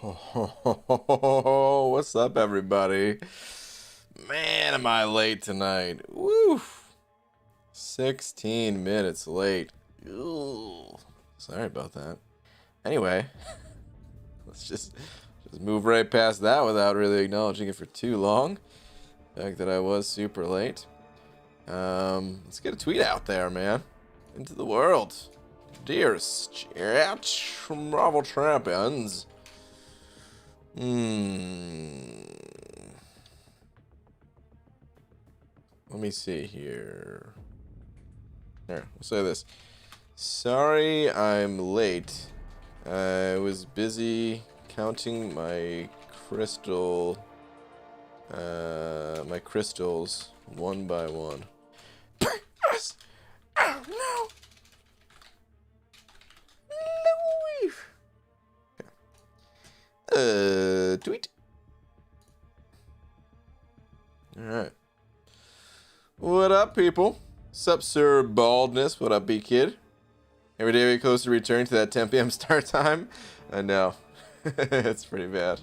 Oh, what's up, everybody? Man, am I late tonight? Woo! 16 minutes late. Ooh. Sorry about that. Anyway, let's just move right past that without really acknowledging it for too long. The fact that I was super late. Let's get a tweet out there, man. Into the world. Dear Marvel Champions. Let me see here. There, we'll say this. Sorry I'm late. I was busy counting my crystals one by one. Yes! Oh, no! No! Tweet. Alright. What up, people? Sup, Sir Baldness? What up, B-Kid? Every day we close to returning to that 10 p.m. start time? I know. It's pretty bad.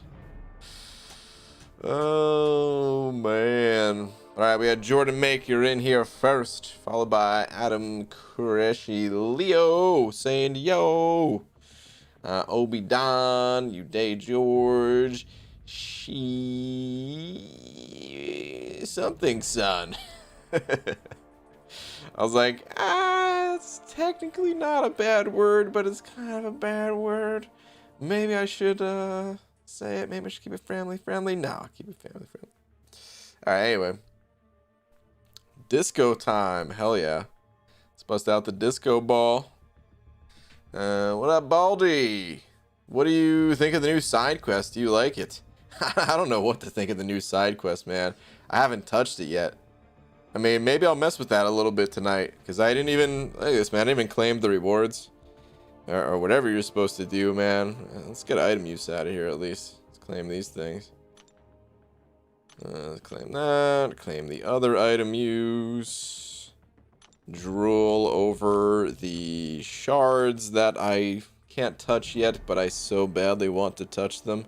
Oh, man. Alright, we had Jordan Maker in here first, followed by Adam Qureshi Leo saying yo. Obi Don, you day George, she something son. I was like, it's technically not a bad word, but it's kind of a bad word. Maybe I should say it. Maybe I should keep it family friendly. No, keep it family friendly. All right, anyway. Disco time. Hell yeah. Let's bust out the disco ball. What up, Baldy? What do you think of the new side quest? Do you like it? I don't know what to think of the new side quest, man. I haven't touched it yet. I mean, maybe I'll mess with that a little bit tonight, because I didn't even, look at this, man, I didn't even claim the rewards, or whatever you're supposed to do, man. Let's get item use out of here, at least. Let's claim these things. Claim that, claim the other item use. Drool over the shards that I can't touch yet, but I so badly want to touch them.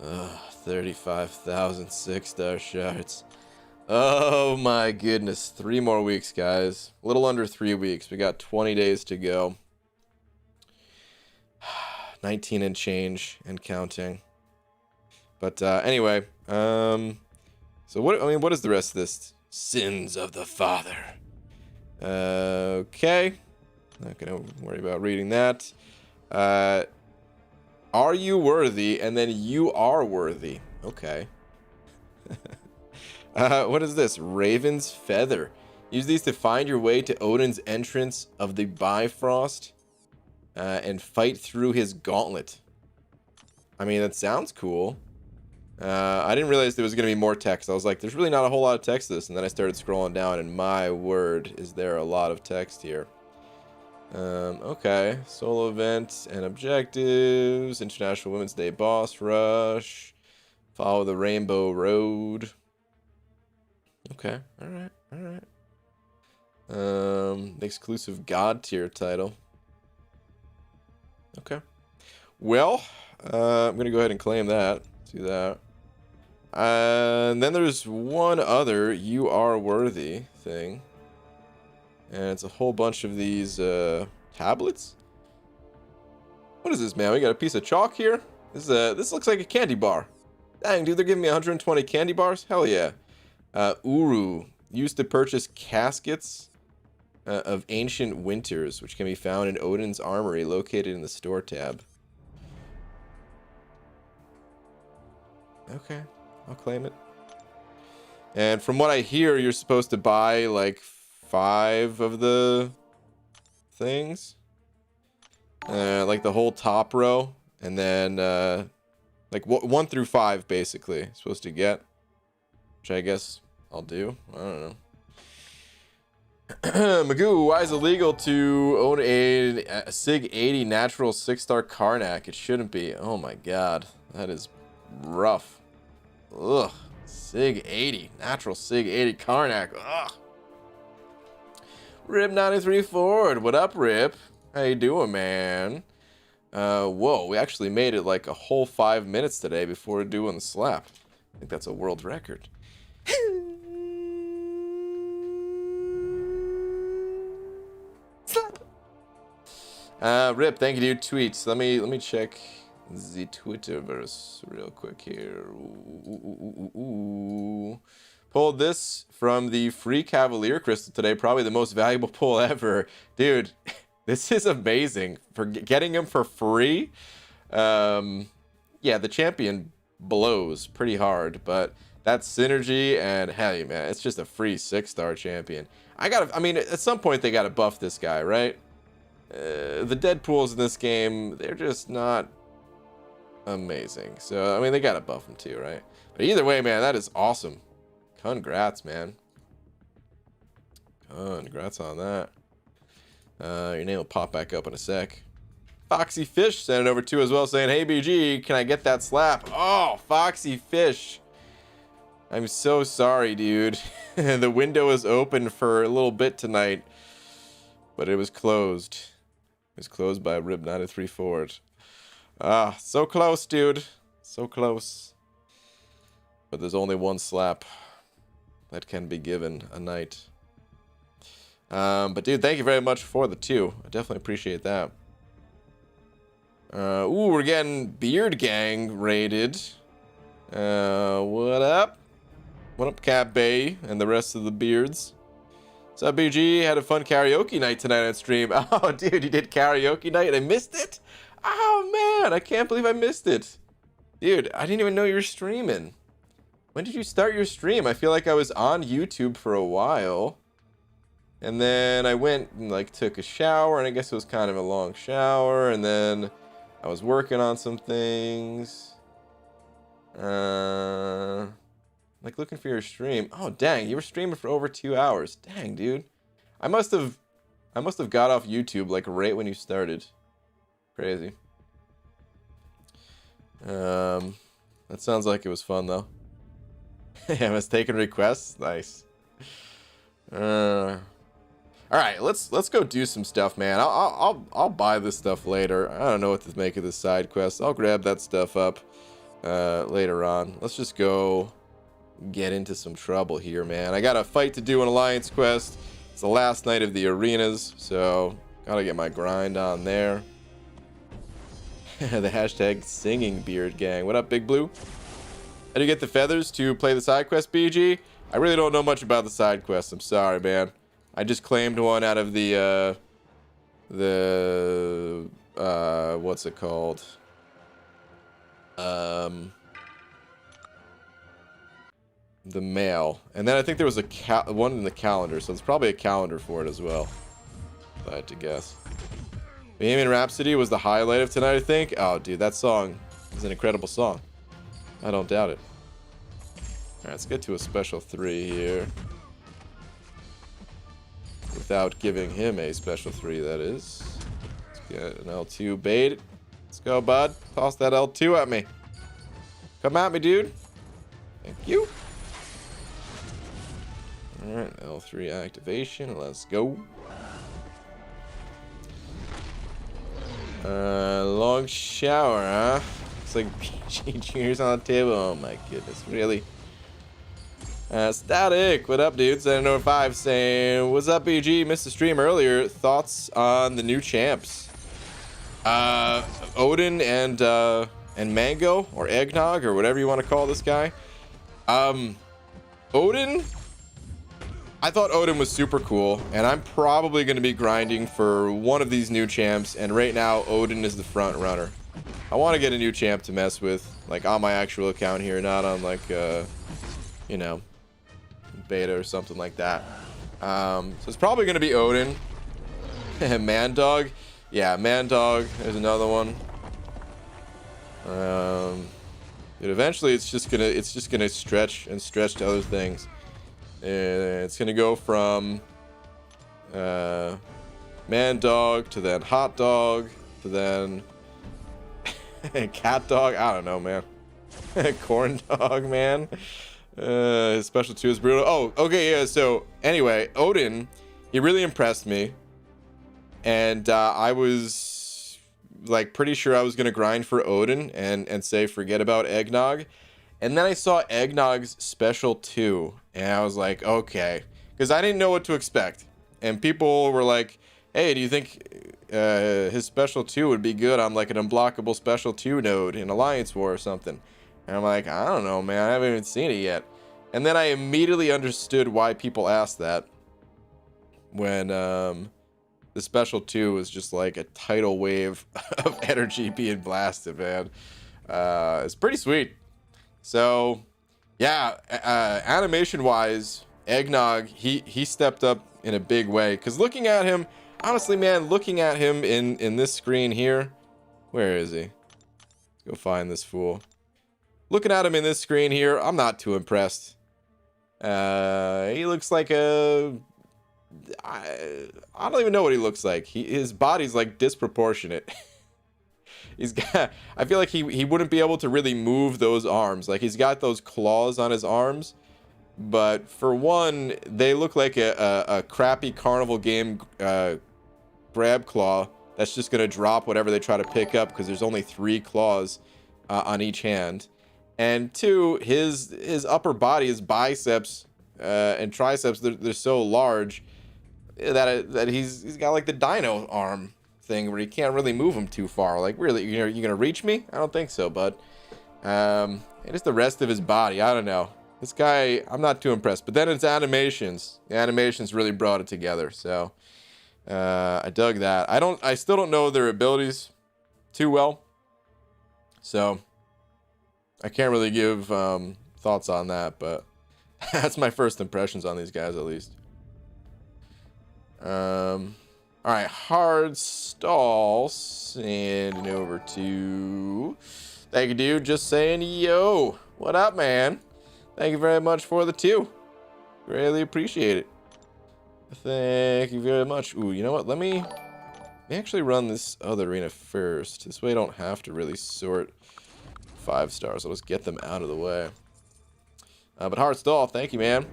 35,000 6-star shards. Oh my goodness. 3 more weeks, guys. A little under 3 weeks. We got 20 days to go. 19 and change and counting. But anyway, so what is the rest of this? Sins of the Father. Okay. Not gonna worry about reading that. Are you worthy? And then you are worthy. Okay. What is this? Raven's Feather. Use these to find your way to Odin's entrance of the Bifrost and fight through his gauntlet. I mean, that sounds cool. I didn't realize there was going to be more text. I was like, there's really not a whole lot of text to this. And then I started scrolling down, and my word, is there a lot of text here. Okay. Solo event and objectives. International Women's Day boss rush. Follow the Rainbow Road. Okay. Alright. Alright. The exclusive God tier title. Okay. Well, I'm going to go ahead and claim that. Let's do that. And then there's one other you are worthy thing. And it's a whole bunch of these tablets. What is this, man? We got a piece of chalk here. This looks like a candy bar. Dang, dude, they're giving me 120 candy bars? Hell yeah. Uru. Used to purchase caskets of ancient winters, which can be found in Odin's armory located in the store tab. Okay, I'll claim it. And from what I hear, you're supposed to buy like 5 of the things. Like the whole top row. And then like 1 through 5 basically supposed to get. Which I guess I'll do. I don't know. Magoo, why is it illegal to own a Sig 80 natural 6-star Karnak? It shouldn't be. Oh my god. That is rough. Ugh. Sig 80. Natural Sig 80 Karnak. Ugh. Rip 93 Ford. What up, Rip? How you doing, man? Whoa, we actually made it like a whole 5 minutes today before doing the slap. I think that's a world record. Rip, thank you, dude. Tweets. Let me check the Twitterverse real quick here. Ooh. Pulled this from the free Cavalier crystal today. Probably the most valuable pull ever. Dude, this is amazing. For getting him for free. Yeah, the champion blows pretty hard, but that synergy and hey, man, it's just a free 6-star champion. I mean, at some point they gotta buff this guy, right? The Deadpools in this game, they're just not amazing. So, I mean, they gotta buff him too, right? But either way, man, that is awesome. Congrats, man. Congrats on that. Your name will pop back up in a sec. Foxy Fish sent it over too as well, saying, hey, BG, can I get that slap? Oh, Foxy Fish. I'm so sorry, dude. The window was open for a little bit tonight, but it was closed. It was closed by Rib 93 Ford. Ah, so close, dude. So close. But there's only one slap that can be given a night. But dude, thank you very much for the 2. I definitely appreciate that. Ooh, we're getting Beard Gang raided. What up? What up, Cat Bay and the rest of the beards? What's up, BG? Had a fun karaoke night tonight on stream. Oh, dude, you did karaoke night and I missed it? Oh, man, I can't believe I missed it. Dude, I didn't even know you were streaming. When did you start your stream? I feel like I was on YouTube for a while. And then I went and, like, took a shower, and I guess it was kind of a long shower, and then I was working on some things. Like, looking for your stream. Oh, dang, you were streaming for over 2 hours. Dang, dude. I must have got off YouTube, like, right when you started. Crazy. That sounds like it was fun, though. I was taking requests. Nice. All right, let's go do some stuff, man. I'll buy this stuff later. I don't know what to make of this side quest. I'll grab that stuff up later on. Let's just go get into some trouble here, man. I got a fight to do an alliance quest. It's the last night of the arenas, so gotta get my grind on there. The hashtag singing beard gang. What up, Big Blue? How do you get the feathers to play the side quest, BG? I really don't know much about the side quest. I'm sorry, man. I just claimed one out of the what's it called? The mail. And then I think there was a one in the calendar, so it's probably a calendar for it as well, if I had to guess. Bohemian Rhapsody was the highlight of tonight, I think. Oh, dude, that song is an incredible song. I don't doubt it. Alright, let's get to a special 3 here. Without giving him a special 3, that is. Let's get an L2 bait. Let's go, bud. Toss that L2 at me. Come at me, dude. Thank you. Alright, L3 activation. Let's go. Long shower, huh? It's like PG Junior's on the table. Oh my goodness, really? Static, what up, dudes? 705 saying, what's up, BG? Missed the stream earlier. Thoughts on the new champs? Odin and Mango, or Eggnog, or whatever you want to call this guy. Odin, I thought Odin was super cool, and I'm probably going to be grinding for one of these new champs, and right now, Odin is the front runner. I want to get a new champ to mess with, like, on my actual account here, not on, like, you know, beta or something like that. So it's probably going to be Odin. Mandog. Yeah, Mandog. There's another one. But eventually it's just gonna stretch and stretch to other things. It's gonna go from man dog to then hot dog to then cat dog. I don't know, man. Corn dog, man. His special 2 is brutal. Oh, okay, yeah. So anyway, Odin, he really impressed me, and I was like pretty sure I was gonna grind for Odin and say forget about Eggnog. And then I saw Eggnog's special 2, and I was like, okay, because I didn't know what to expect. And people were like, hey, do you think his special 2 would be good on like an unblockable special 2 node in Alliance War or something? And I'm like, I don't know, man, I haven't even seen it yet. And then I immediately understood why people asked that, when the special 2 was just like a tidal wave of energy being blasted, man. It's pretty sweet. So yeah, animation wise, Eggnog, he stepped up in a big way, because looking at him, honestly, man, looking at him in this screen here, where is he? Let's go find this fool. Looking at him in this screen here, I'm not too impressed. He looks like a... I don't even know what he looks like. His body's like disproportionate. He's got... I feel like he wouldn't be able to really move those arms. Like, he's got those claws on his arms, but for one, they look like a crappy carnival game grab claw that's just gonna drop whatever they try to pick up, because there's only 3 claws on each hand. And 2, his upper body, his biceps and triceps, they're so large that he's got like the dino arm thing where you can't really move him too far. Like, really, you're gonna reach me? I don't think so, bud. And just the rest of his body, I don't know. This guy, I'm not too impressed. But then it's animations. The animations really brought it together. So I dug that. I still don't know their abilities too well, so I can't really give thoughts on that. But that's my first impressions on these guys, at least. All right, hard stall. Sending over to... Thank you, dude. Just saying, yo, what up, man? Thank you very much for the 2. Greatly appreciate it. Thank you very much. Ooh, you know what? Let me actually run this other arena first. This way I don't have to really sort 5 stars. I'll just get them out of the way. But hard stall, thank you, man.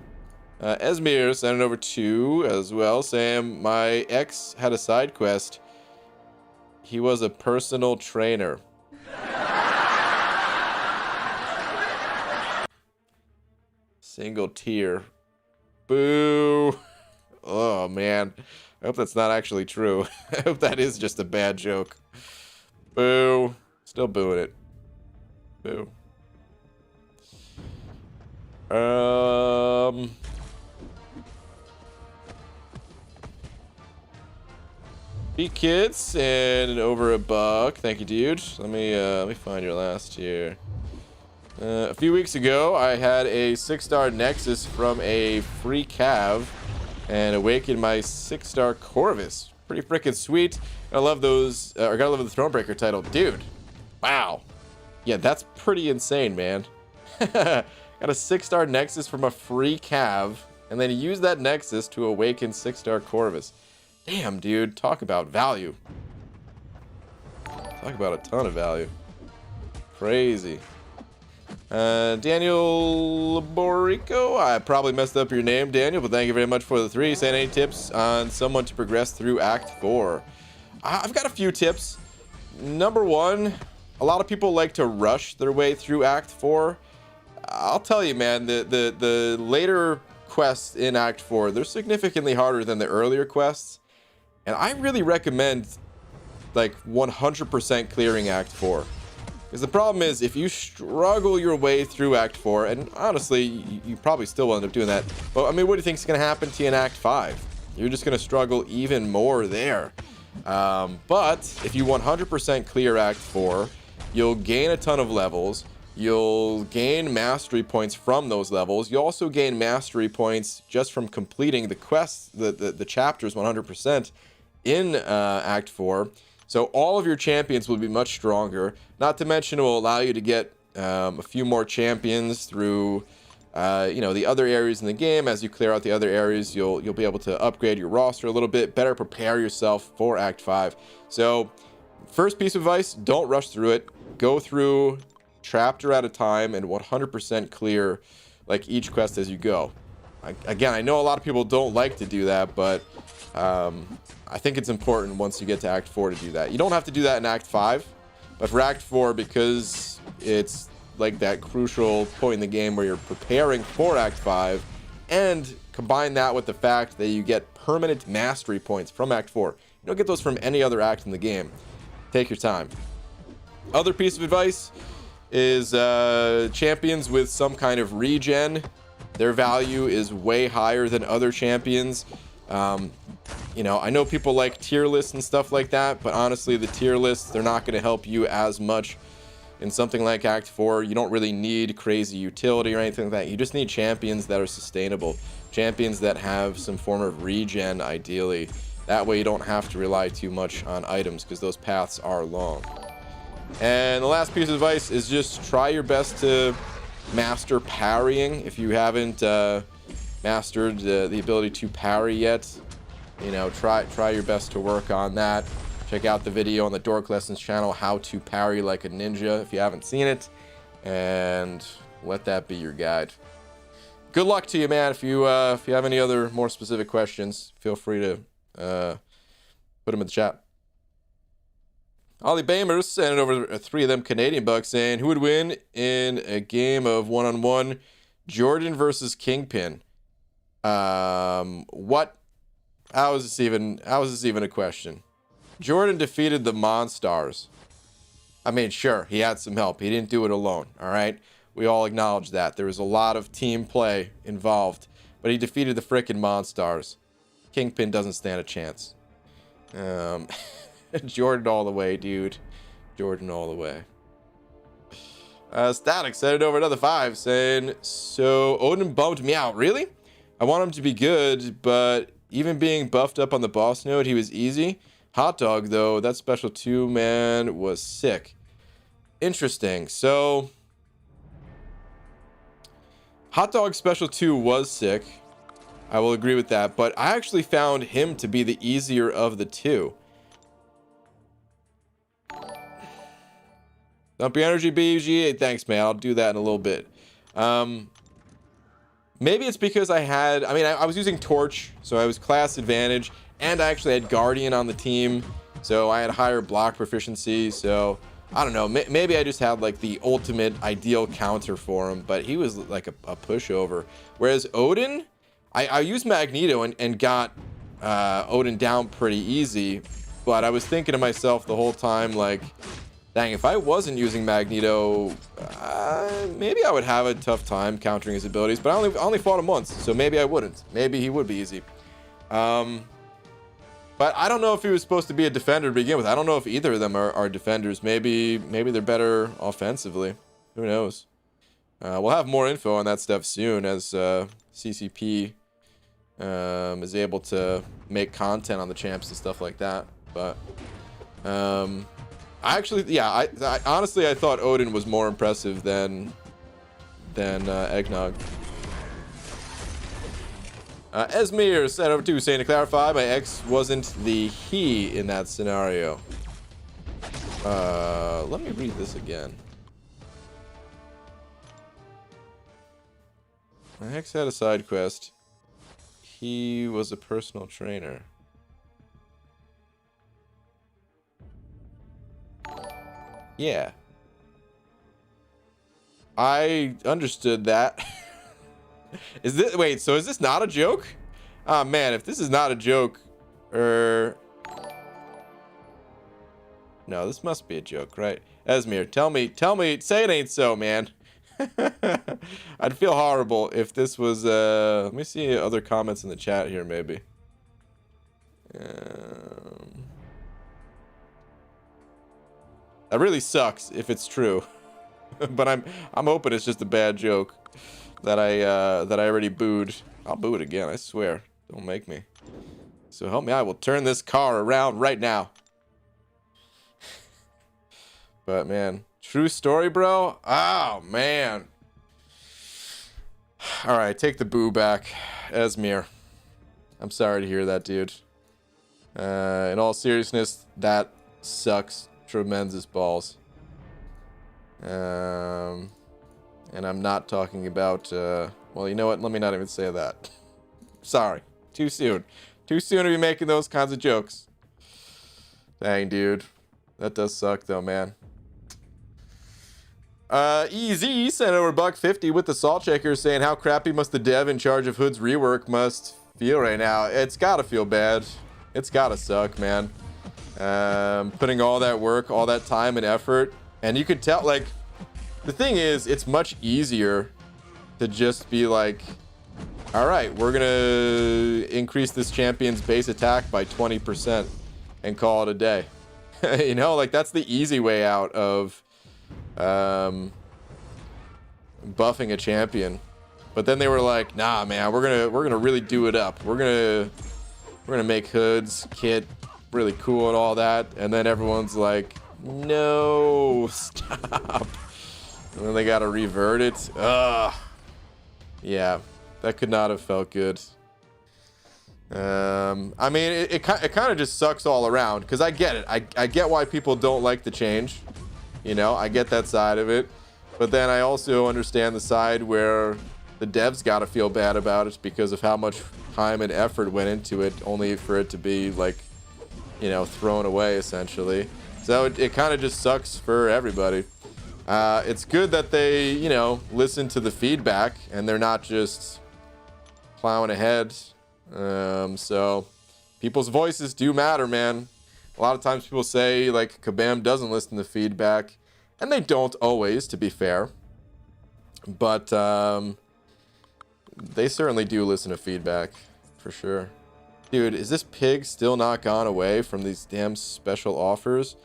Esmir sent it over 2 as well, saying my ex had a side quest. He was a personal trainer. Single tier. Boo. Oh, man. I hope that's not actually true. I hope that is just a bad joke. Boo. Still booing it. Boo. Be kids and over $1. Thank you, dude. Let me find your last here. A few weeks ago, I had a 6-star Nexus from a free cav and awakened my 6-star Corvus. Pretty freaking sweet. I love those. Gotta love the Thronebreaker title, dude. Wow. Yeah, that's pretty insane, man. Got a 6-star Nexus from a free cav, and then use that Nexus to awaken 6-star Corvus. Damn, dude. Talk about value. Talk about a ton of value. Crazy. Daniel Borico, I probably messed up your name, Daniel, but thank you very much for the 3. Saying any tips on someone to progress through Act 4? I've got a few tips. Number 1, a lot of people like to rush their way through Act 4. I'll tell you, man, the later quests in Act 4, they're significantly harder than the earlier quests. And I really recommend, like, 100% clearing Act 4. Because the problem is, if you struggle your way through Act 4, and honestly, you probably still will end up doing that. But, I mean, what do you think is going to happen to you in Act 5? You're just going to struggle even more there. But if you 100% clear Act 4, you'll gain a ton of levels. You'll gain mastery points from those levels. You'll also gain mastery points just from completing the quests, the chapters 100% in Act 4. So all of your champions will be much stronger. Not to mention, it will allow you to get a few more champions through, the other areas in the game. As you clear out the other areas, you'll be able to upgrade your roster a little bit, better prepare yourself for Act 5. So, first piece of advice: don't rush through it. Go through chapter at a time and 100% clear like each quest as you go. again, I know a lot of people don't like to do that, but I think it's important once you get to Act 4 to do that. You don't have to do that in Act 5, but for Act 4, because it's like that crucial point in the game where you're preparing for Act 5, and combine that with the fact that you get permanent mastery points from Act 4. You don't get those from any other act in the game. Take your time. Other piece of advice is champions with some kind of regen. Their value is way higher than other champions. You know, I know people like tier lists and stuff like that, but honestly, the tier lists, they're not going to help you as much in something like Act 4. You don't really need crazy utility or anything like that. You just need champions that are sustainable. Champions that have some form of regen, ideally. That way you don't have to rely too much on items, because those paths are long. And the last piece of advice is just try your best to master parrying. If you haven't mastered the ability to parry yet, you know, try your best to work on that. Check out the video on the Dork Lessons channel, how to parry like a ninja, if you haven't seen it, and let that be your guide. Good luck to you, man. If you have any other more specific questions, feel free to put them in the chat. Ollie Bamers sent over 3 of them Canadian bucks saying, who would win in a game of one-on-one? Jordan versus Kingpin. What? How is this even a question? Jordan defeated the Monstars. I mean, sure, he had some help. He didn't do it alone, all right? We all acknowledge that. There was a lot of team play involved, but he defeated the frickin' Monstars. Kingpin doesn't stand a chance. Jordan all the way, dude. Jordan all the way. Static sent it over another 5 saying, so Odin bumped me out. Really? I want him to be good, but even being buffed up on the boss node, he was easy. Hot dog, though, that special 2, man, was sick. Interesting. So, Hot dog special 2 was sick. I will agree with that, but I actually found him to be the easier of the 2. Dump your energy, BG. Thanks, man. I'll do that in a little bit. Maybe it's because I was using Torch, so I was class advantage, and I actually had Guardian on the team, so I had higher block proficiency, so I don't know. Maybe I just had like the ultimate ideal counter for him, but he was like a pushover. Whereas Odin, I used Magneto and got Odin down pretty easy, but I was thinking to myself the whole time, like, dang, if I wasn't using Magneto, maybe I would have a tough time countering his abilities, but I only fought him once, so maybe I wouldn't. Maybe he would be easy. But I don't know if he was supposed to be a defender to begin with. I don't know if either of them are defenders. Maybe they're better offensively. Who knows? We'll have more info on that stuff soon as CCP is able to make content on the champs and stuff like that. But I honestly I thought Odin was more impressive than Eggnog. Esmir sent over to saying, to clarify, my ex wasn't the he in that scenario. Let me read this again. My ex had a side quest. He was a personal trainer. Yeah. I understood that. Wait, so is this not a joke? Oh man, if this is not a joke, no, this must be a joke, right? Esmir, tell me, say it ain't so, man. I'd feel horrible if this was, let me see other comments in the chat here, maybe. That really sucks if it's true. But I'm hoping it's just a bad joke that I already booed. I'll boo it again, I swear. Don't make me. So help me, I will turn this car around right now. But man, true story, bro. Oh man. All right, take the boo back, Esmir. I'm sorry to hear that, dude. In all seriousness, that sucks tremendous balls. And I'm not talking about Well, you know what? Let me not even say that. Sorry. Too soon. Too soon to be making those kinds of jokes. Dang, dude. That does suck, though, man. EZ sent over $1.50 with the salt shaker saying, how crappy must the dev in charge of Hood's rework must feel right now? It's gotta feel bad. It's gotta suck, man. Putting all that work, all that time and effort. And you could tell, like, the thing is, it's much easier to just be like, all right, we're gonna increase this champion's base attack by 20% and call it a day. You know, like, that's the easy way out of buffing a champion. But then they were like, nah, man, we're gonna really do it up. We're gonna make Hood's kit really cool and all that. And then everyone's like, no, stop. And then they gotta revert it. Ugh. Yeah, that could not have felt good. I mean, it kind of just sucks all around, because I get it. I get why people don't like the change. You know, I get that side of it. But then I also understand the side where the devs got to feel bad about it because of how much time and effort went into it, only for it to be, like, you know, thrown away, essentially. So it kind of just sucks for everybody. It's good that they, you know, listen to the feedback and they're not just plowing ahead. So people's voices do matter, man. A lot of times people say, like, Kabam doesn't listen to feedback, and they don't always, to be fair. But they certainly do listen to feedback, for sure. Dude, is this pig still not gone away from these damn special offers?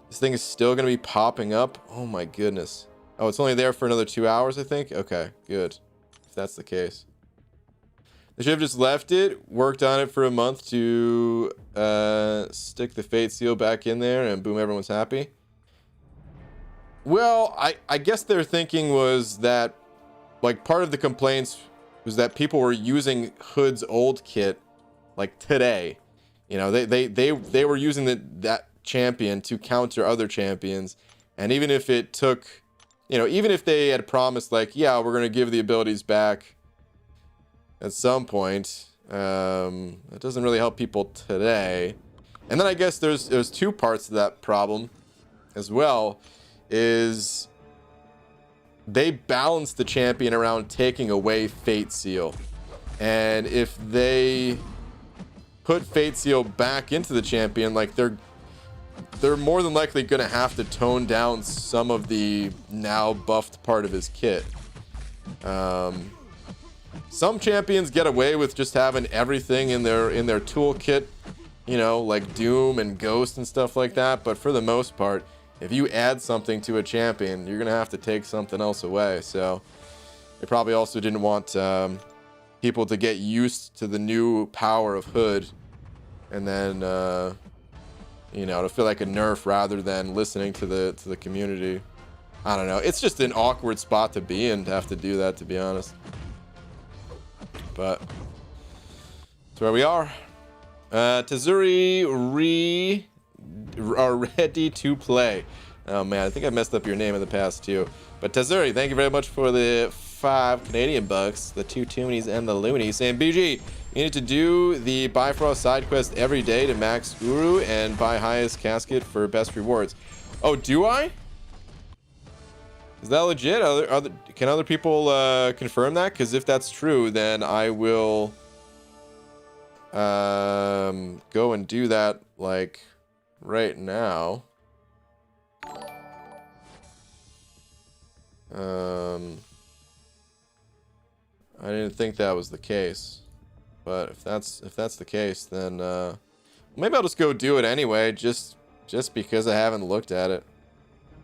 This thing is still going to be popping up? Oh my goodness. Oh, it's only there for another 2 hours, I think? Okay, good. If that's the case. They should have just left it, worked on it for a month to stick the fate seal back in there, and boom, everyone's happy. Well, I guess their thinking was that, like, part of the complaints was that people were using Hood's old kit, like, today. You know, they were using that champion to counter other champions, and even if it took, you know, even if they had promised, like, yeah, we're gonna give the abilities back at some point, it doesn't really help people today. And then I guess there's two parts to that problem as well. Is they balance the champion around taking away Fate Seal, and if they put Fate Seal back into the champion, like, they're more than likely gonna have to tone down some of the now buffed part of his kit. Some champions get away with just having everything in their toolkit, you know, like Doom and Ghost and stuff like that. But for the most part, if you add something to a champion, you're gonna have to take something else away. So they probably also didn't want people to get used to the new power of Hood, and then you know, to feel like a nerf rather than listening to the community. I don't know. It's just an awkward spot to be in to have to do that, to be honest. But that's where we are. Tazuri are ready to play. Oh man, I think I messed up your name in the past too. But Tazuri, thank you very much for the 5 Canadian bucks, the 2 toonies and the loonies. Saying, BG, you need to do the Bifrost side quest every day to max Uru and buy highest casket for best rewards. Oh, do I? Is that legit? Can other people confirm that? Because if that's true, then I will go and do that, like, right now. I didn't think that was the case, but if that's the case, then maybe I'll just go do it anyway, just because I haven't looked at it.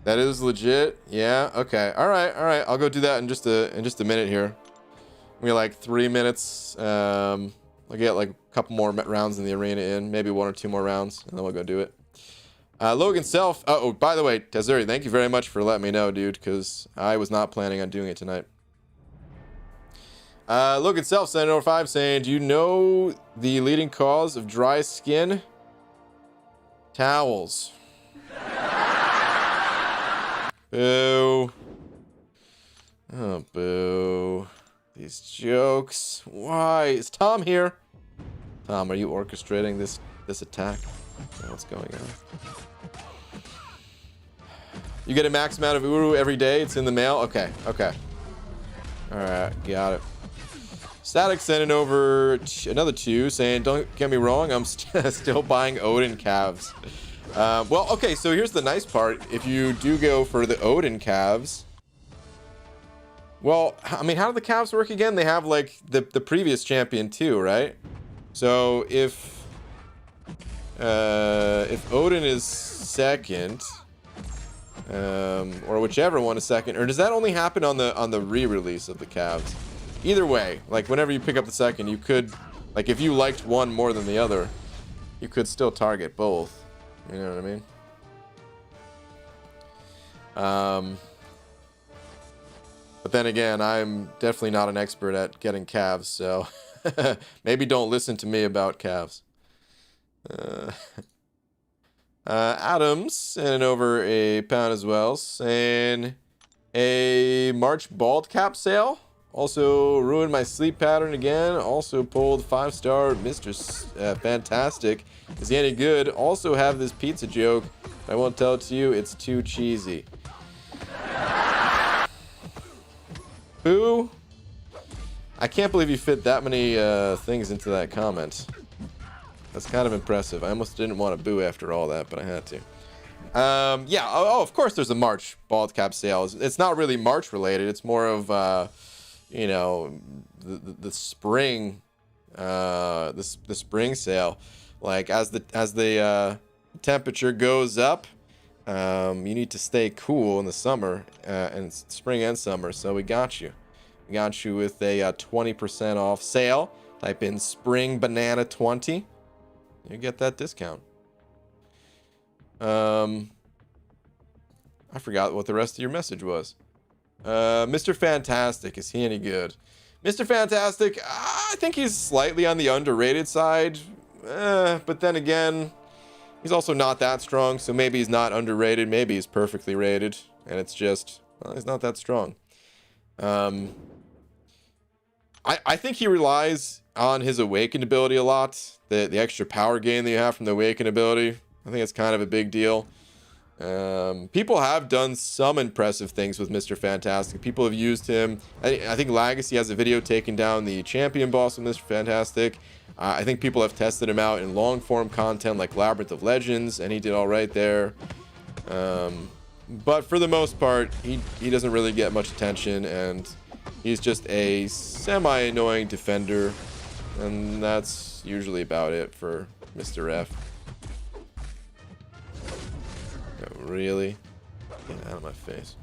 That is legit. Yeah. Okay. All right. I'll go do that in just a minute here. We got like 3 minutes. I'll get like a couple more rounds in the arena in, maybe 1 or 2 more rounds, and then we'll go do it. Logan Self. Oh, by the way, Tazuri, thank you very much for letting me know, dude, because I was not planning on doing it tonight. Logan Self, Senator 5, saying, do you know the leading cause of dry skin? Towels. Boo. Oh, boo. These jokes. Why? Is Tom here? Tom, are you orchestrating this attack? What's going on? You get a max amount of Uru every day. It's in the mail. Okay. Okay. All right. Got it. Static sending over another 2 saying, don't get me wrong, I'm still buying Odin calves. Well, okay, so here's the nice part. If you do go for the Odin calves, well, I mean, how do the calves work again? They have like the previous champion too, right? So if Odin is second, or whichever one is second, or does that only happen on the re-release of the calves? Either way, like whenever you pick up the second, you could, like if you liked one more than the other, you could still target both. You know what I mean? But then again, I'm definitely not an expert at getting calves, so maybe don't listen to me about calves. Adams sending over a pound as well, saying a March bald cap sale. Also ruined my sleep pattern again. Also pulled 5-star Mr. Fantastic. Is he any good? Also have this pizza joke. I won't tell it to you. It's too cheesy. Who? I can't believe you fit that many things into that comment. That's kind of impressive. I almost didn't want to boo after all that, but I had to. Yeah. Oh, of course there's a March bald cap sale. It's not really March related. It's more of you know, the spring, the spring sale. Like as the temperature goes up, you need to stay cool in the summer, and spring and summer. So we got you with a 20% off sale. Type in spring banana 20, you get that discount. I forgot what the rest of your message was. Mr. Fantastic, is he any good? Mr. Fantastic, I think he's slightly on the underrated side. But then again, he's also not that strong, so maybe he's not underrated. Maybe he's perfectly rated, and it's just, well, he's not that strong. I think he relies on his awakened ability a lot. The extra power gain that you have from the awakened ability, I think it's kind of a big deal. People have done some impressive things with Mr. Fantastic. People have used him. I think Legacy has a video taking down the champion boss of Mr. Fantastic. I think people have tested him out in long form content like Labyrinth of Legends, and he did all right there. But for the most part, he doesn't really get much attention, and he's just a semi-annoying defender, and that's usually about it for Mr. F. Really? Get out of my face.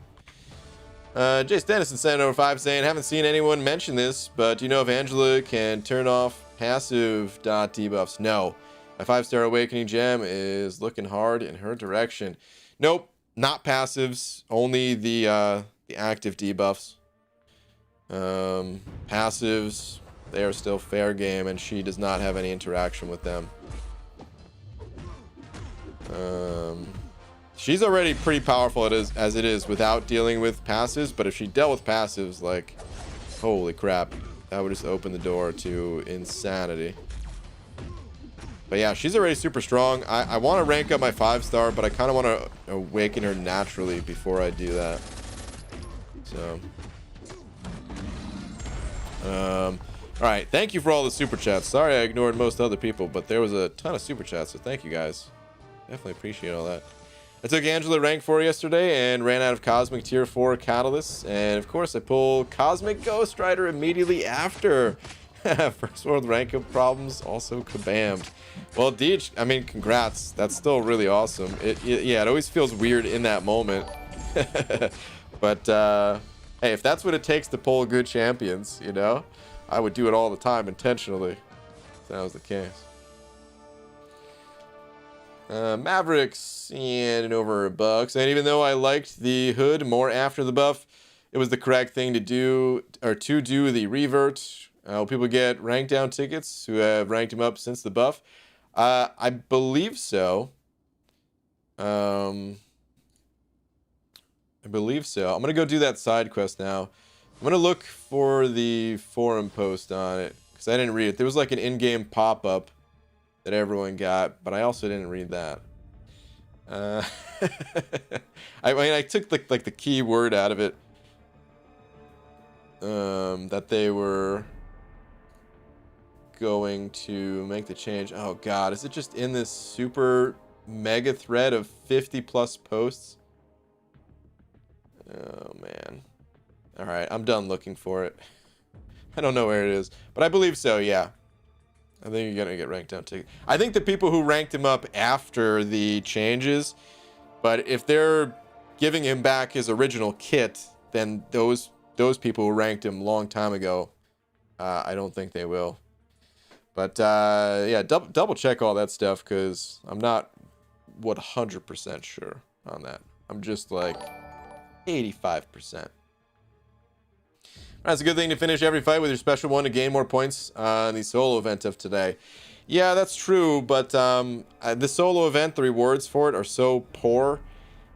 Jace Dennison sent over 5 saying, haven't seen anyone mention this, but do you know if Angela can turn off passive dot debuffs? No. My 5-star awakening gem is looking hard in her direction. Nope, not passives, only the active debuffs. Passives, they are still fair game, and she does not have any interaction with them. She's already pretty powerful as it is without dealing with passives, but if she dealt with passives, like, holy crap, that would just open the door to insanity. But yeah, she's already super strong. I want to rank up my 5-star, but I kind of want to awaken her naturally before I do that. So, all right, thank you for all the super chats. Sorry I ignored most other people, but there was a ton of super chats, so thank you guys. Definitely appreciate all that. I took Angela rank 4 yesterday and ran out of Cosmic Tier 4 Catalysts. And of course, I pulled Cosmic Ghost Rider immediately after. First world rank up problems also kabammed. Well, Deej, I mean, congrats. That's still really awesome. Yeah, it always feels weird in that moment. But, hey, if that's what it takes to pull good champions, you know, I would do it all the time intentionally. If that was the case. Mavericks and over $1. And even though I liked the hood more after the buff, it was the correct thing to do, or to do the revert. People get ranked down tickets who have ranked him up since the buff. I believe so. I believe so. I'm gonna go do that side quest now. I'm gonna look for the forum post on it because I didn't read it. There was like an in-game pop-up that everyone got, but I also didn't read that. I mean, I took like the key word out of it. That they were going to make the change. Oh God, is it just in this super mega thread of 50 plus posts? Oh man. All right, I'm done looking for it. I don't know where it is, but I believe so. Yeah. I think you're gonna get ranked down too. I think the people who ranked him up after the changes, but if they're giving him back his original kit, then those people who ranked him long time ago, I don't think they will. But yeah, double check all that stuff because I'm not 100% sure on that. I'm just like 85%. That's a good thing to finish every fight with your special one to gain more points on the solo event of today. Yeah, that's true, but the solo event, the rewards for it are so poor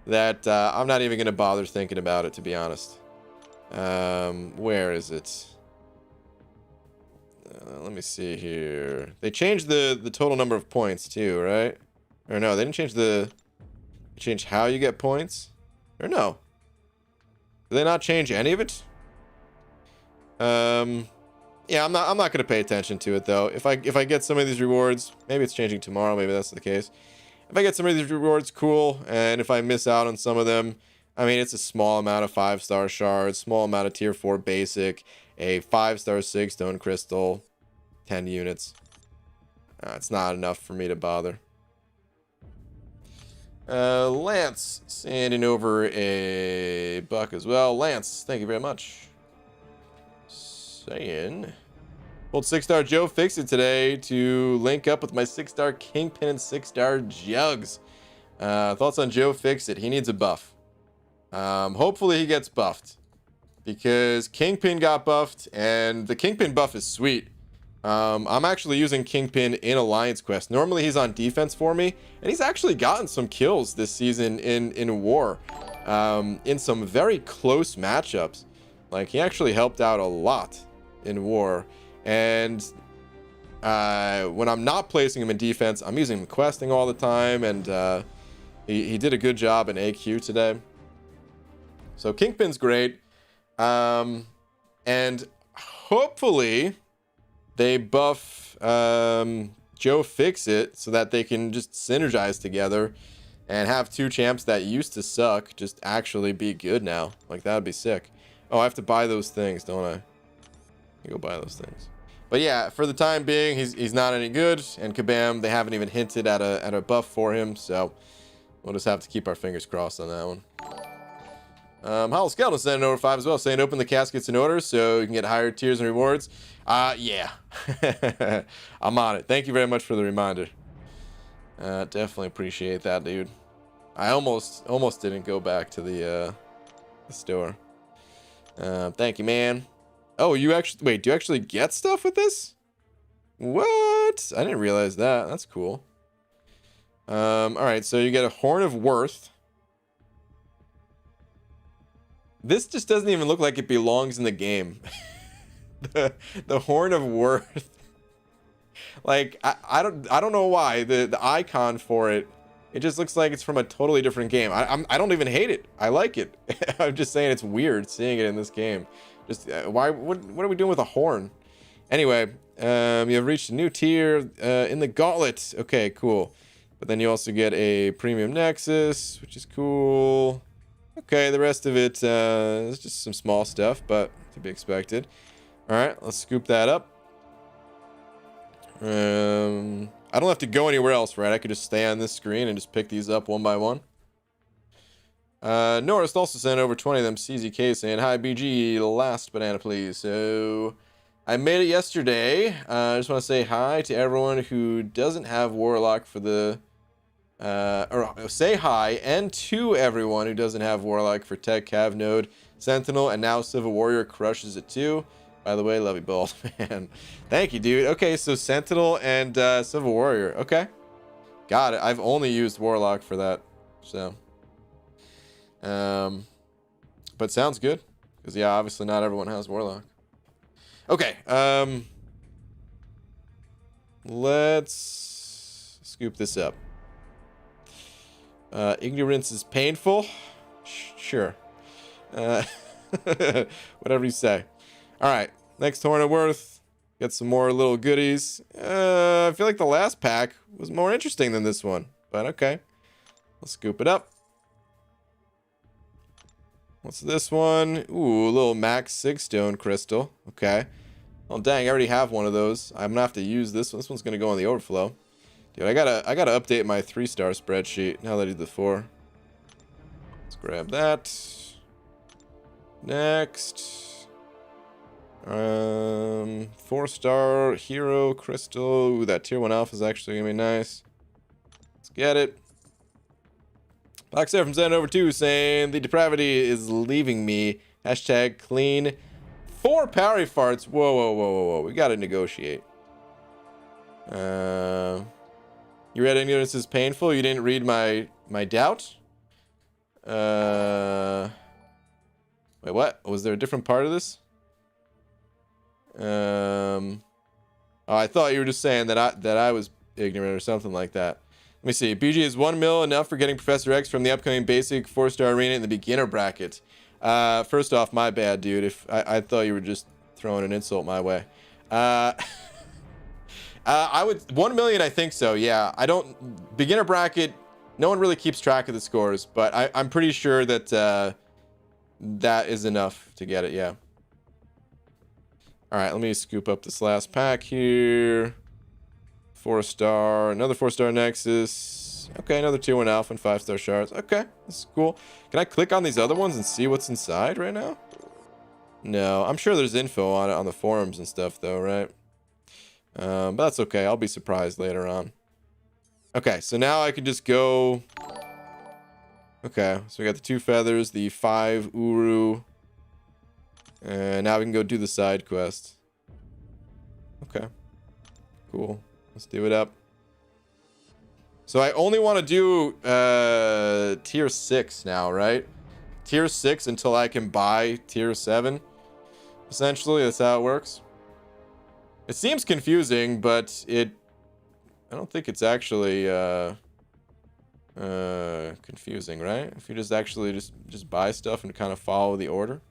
that I'm not even going to bother thinking about it, to be honest. Where is it? Let me see here. They changed the total number of points too, right? Or no, they didn't change change how you get points? Or no? Did they not change any of it? Yeah, I'm not gonna pay attention to it though. If I get some of these rewards, maybe it's changing tomorrow, maybe that's the case. If I get some of these rewards, cool. And if I miss out on some of them, I mean, it's a small amount of 5-star shards, small amount of tier 4 basic, a 5-star 6 stone crystal, 10 units. It's not enough for me to bother. Lance sending over a buck as well. Lance, thank you very much. Saying, pulled 6-star Joe Fix It today to link up with my 6-star Kingpin and 6-star Jugs. Thoughts on Joe Fix It? He needs a buff. Hopefully he gets buffed because Kingpin got buffed and the Kingpin buff is sweet. I'm actually using Kingpin in Alliance Quest. Normally he's on defense for me, and he's actually gotten some kills this season in War, in some very close matchups. Like, he actually helped out a lot in War, and when I'm not placing him in defense, I'm using him questing all the time, and he did a good job in AQ today. So Kingpin's great, and hopefully they buff Joe Fix It so that they can just synergize together and have two champs that used to suck just actually be good now. Like, that would be sick. Oh, I have to buy those things, don't I? Go buy those things. But yeah, for the time being, he's not any good, and kabam, they haven't even hinted at a buff for him, so we'll just have to keep our fingers crossed on that one. Hollow Skeleton sending over 5 as well, saying open the caskets in order so you can get higher tiers and rewards. Yeah. I'm on it. Thank you very much for the reminder. Definitely appreciate that, dude. I almost didn't go back to the store. Thank you, man. Oh, you actually... Wait, do you actually get stuff with this? What? I didn't realize that. That's cool. Alright, so you get a Horn of Worth. This just doesn't even look like it belongs in the game. the Horn of Worth. Like, I don't know why. The icon for it, it just looks like it's from a totally different game. I don't even hate it. I like it. I'm just saying it's weird seeing it in this game. Just why? What are we doing with a horn? Anyway, you have reached a new tier in the gauntlet. Okay, cool. But then you also get a premium nexus, which is cool. Okay, the rest of it is just some small stuff, but to be expected. All right, let's scoop that up. I don't have to go anywhere else, right? I could just stay on this screen and just pick these up one by one. Norris also sent over 20 of them. CZK saying, hi, BG, last banana, please. So, I made it yesterday. I just want to say hi to everyone who doesn't have Warlock for the... or say hi, and to everyone who doesn't have Warlock for Tech, Cav, Node, Sentinel, and now Civil Warrior crushes it too. By the way, love you both, man. Thank you, dude. Okay, so Sentinel and Civil Warrior. Okay. Got it. I've only used Warlock for that, so... but sounds good. Because, yeah, obviously not everyone has Warlock. Okay, let's scoop this up. Ignorance is painful. Sure. Whatever you say. All right, next Horn of Worth. Get some more little goodies. I feel like the last pack was more interesting than this one, but okay. Let's scoop it up. What's this one? Ooh, a little max 6-stone crystal. Okay. Oh dang, I already have one of those. I'm gonna have to use this one. This one's gonna go in the overflow. Dude, I gotta update my 3-star spreadsheet now that I did the 4. Let's grab that. Next. 4-star hero crystal. Ooh, that tier 1 alpha is actually gonna be nice. Let's get it. Black Sarah from Zen over 2 saying the depravity is leaving me. Hashtag clean. 4 parry farts. Whoa, whoa, whoa, whoa, whoa. We gotta negotiate. You read ignorance is painful. You didn't read my doubt. Wait, what? Was there a different part of this? Oh, I thought you were just saying that I was ignorant or something like that. Let me see. BG is 1 mil enough for getting Professor X from the upcoming basic 4-star arena in the beginner bracket. First off, my bad, dude. If I thought you were just throwing an insult my way. I would 1 million. I think so. Yeah. I don't beginner bracket. No one really keeps track of the scores, but I'm pretty sure that that is enough to get it. Yeah. All right. Let me scoop up this last pack here. 4-star, another 4-star Nexus. Okay, another tier 1 alpha and 5-star shards. Okay, this is cool. Can I click on these other ones and see what's inside right now? No, I'm sure there's info on it on the forums and stuff though, right? But that's okay. I'll be surprised later on. Okay, so now I can just go. Okay, so we got the 2 feathers, the 5 Uru. And now we can go do the side quest. Okay, cool. Let's do it up. So I only want to do tier 6 now, right? Tier 6 until I can buy tier 7. Essentially, that's how it works. It seems confusing, but I don't think it's actually confusing, right? If you just actually just buy stuff and kind of follow the order.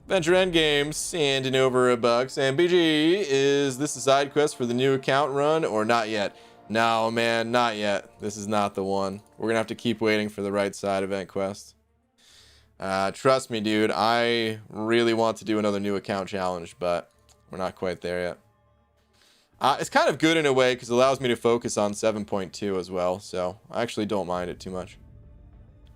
Venture Endgame, sending over $1. And BG, is this a side quest for the new account run or not yet? No, man, not yet. This is not the one. We're gonna have to keep waiting for the right side event quest. Trust me, dude. I really want to do another new account challenge, but we're not quite there yet. It's kind of good in a way because it allows me to focus on 7.2 as well. So I actually don't mind it too much.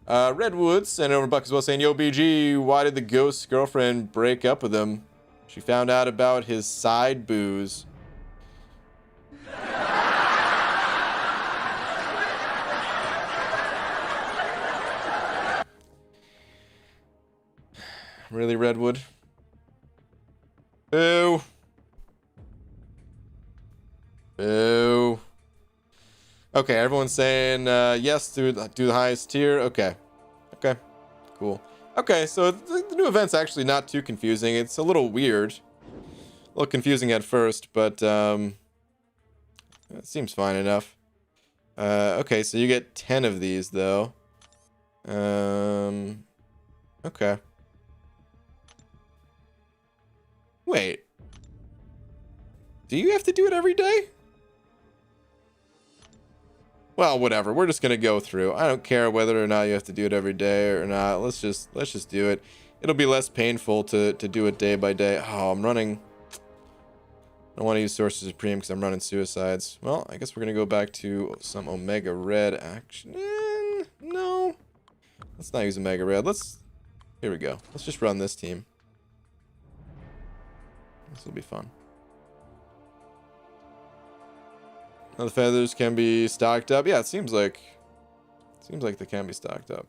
Redwoods sent over $1 as well saying, yo, BG, why did the ghost's girlfriend break up with him? She found out about his side booze. Really, Redwood? Boo. Boo. Okay, everyone's saying yes to do the highest tier. Okay. Okay. Cool. Okay, so the new event's actually not too confusing. It's a little weird. A little confusing at first, but it seems fine enough. Okay, so you get 10 of these, though. Okay. Wait. Do you have to do it every day? Well, whatever. We're just gonna go through. I don't care whether or not you have to do it every day or not. Let's just do it. It'll be less painful to do it day by day. Oh, I'm running. I don't want to use Sorcerer Supreme because I'm running suicides. Well, I guess we're gonna go back to some Omega Red action. No, let's not use Omega Red. Here we go. Let's just run this team. This will be fun. Now the feathers can be stocked up. Yeah, it seems like they can be stocked up.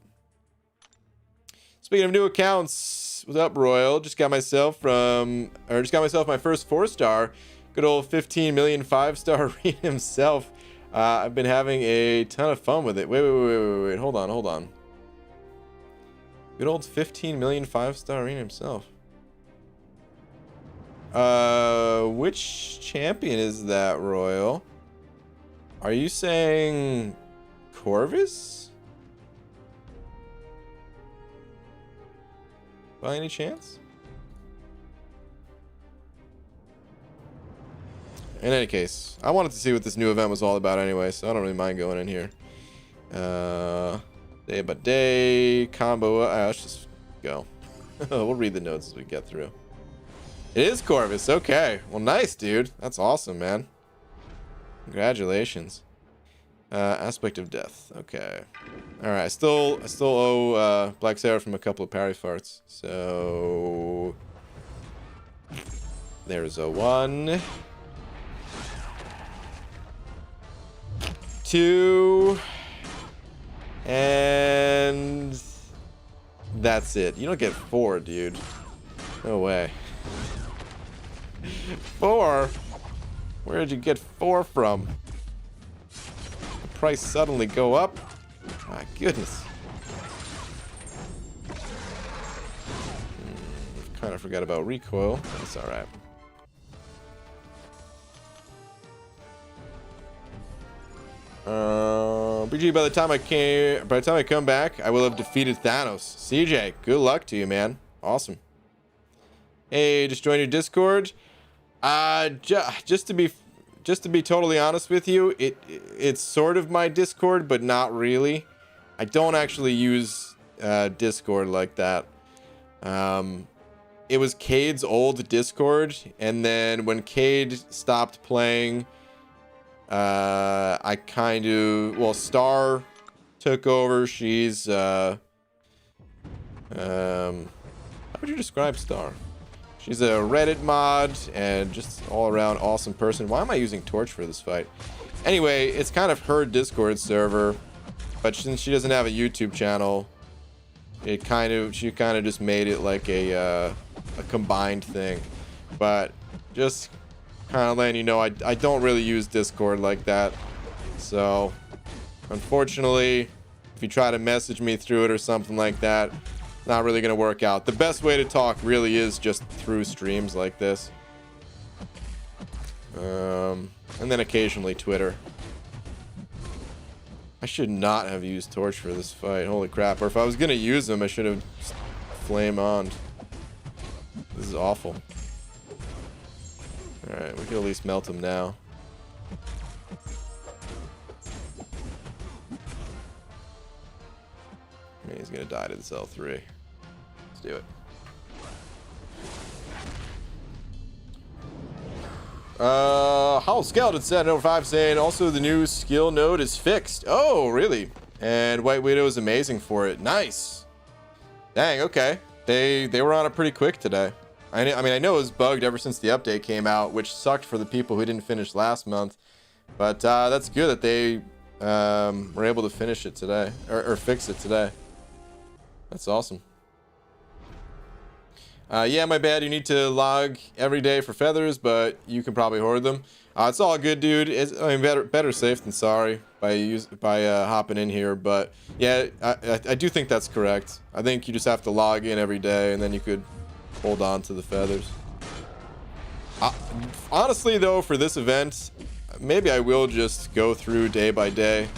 Speaking of new accounts, what's up, Royal? Just got myself my first 4-star. Good old 15 million 5-star read himself. I've been having a ton of fun with it. Wait. Hold on. Good old 15 million 5-star arena himself. Which champion is that, Royal? Are you saying Corvus? By any chance? In any case, I wanted to see what this new event was all about anyway, so I don't really mind going in here. Day by day, combo, let's just go. We'll read the notes as we get through. It is Corvus, okay. Well, nice, dude. That's awesome, man. Congratulations. Aspect of death, okay. Alright, I still owe Black Sarah from a couple of parry farts. So there's a 1, 2, and that's it. You don't get 4, dude. No way. 4? Where did you get 4 from? The price suddenly go up? My goodness. Kind of forgot about recoil. That's all right. BG, by the time I come back, I will have defeated Thanos. CJ, good luck to you, man. Awesome. Hey, just join your Discord. Just to be totally honest with you, it's sort of my Discord, but not really. I don't actually use Discord like that. It was Cade's old Discord, and then when Cade stopped playing, I kind of, well, Star took over. She's how would you describe Star? She's a Reddit mod and just all around awesome person. Why am I using Torch for this fight? Anyway, it's kind of her Discord server, but since she doesn't have a YouTube channel, she kind of just made it like a combined thing. But just kind of letting you know, I don't really use Discord like that. So unfortunately, if you try to message me through it or something like that, not really gonna work out. The best way to talk really is just through streams like this, and then occasionally Twitter. I should not have used Torch for this fight. Holy crap. Or if I was gonna use them, I should have flame on. This is awful. Alright, we can at least melt him now. He's gonna die to this L3. Let's do it. Howl Skeleton said number 5 saying also the new skill node is fixed. Oh, really? And White Widow is amazing for it. Nice. Dang, okay. They were on it pretty quick today. I mean, I know it was bugged ever since the update came out, which sucked for the people who didn't finish last month. But that's good that they were able to finish it today, or fix it today. That's awesome. Yeah, my bad. You need to log every day for feathers, but you can probably hoard them. It's all good, dude. I mean, better safe than sorry by hopping in here. But yeah, I do think that's correct. I think you just have to log in every day, and then you could hold on to the feathers. Honestly, though, for this event, maybe I will just go through day by day.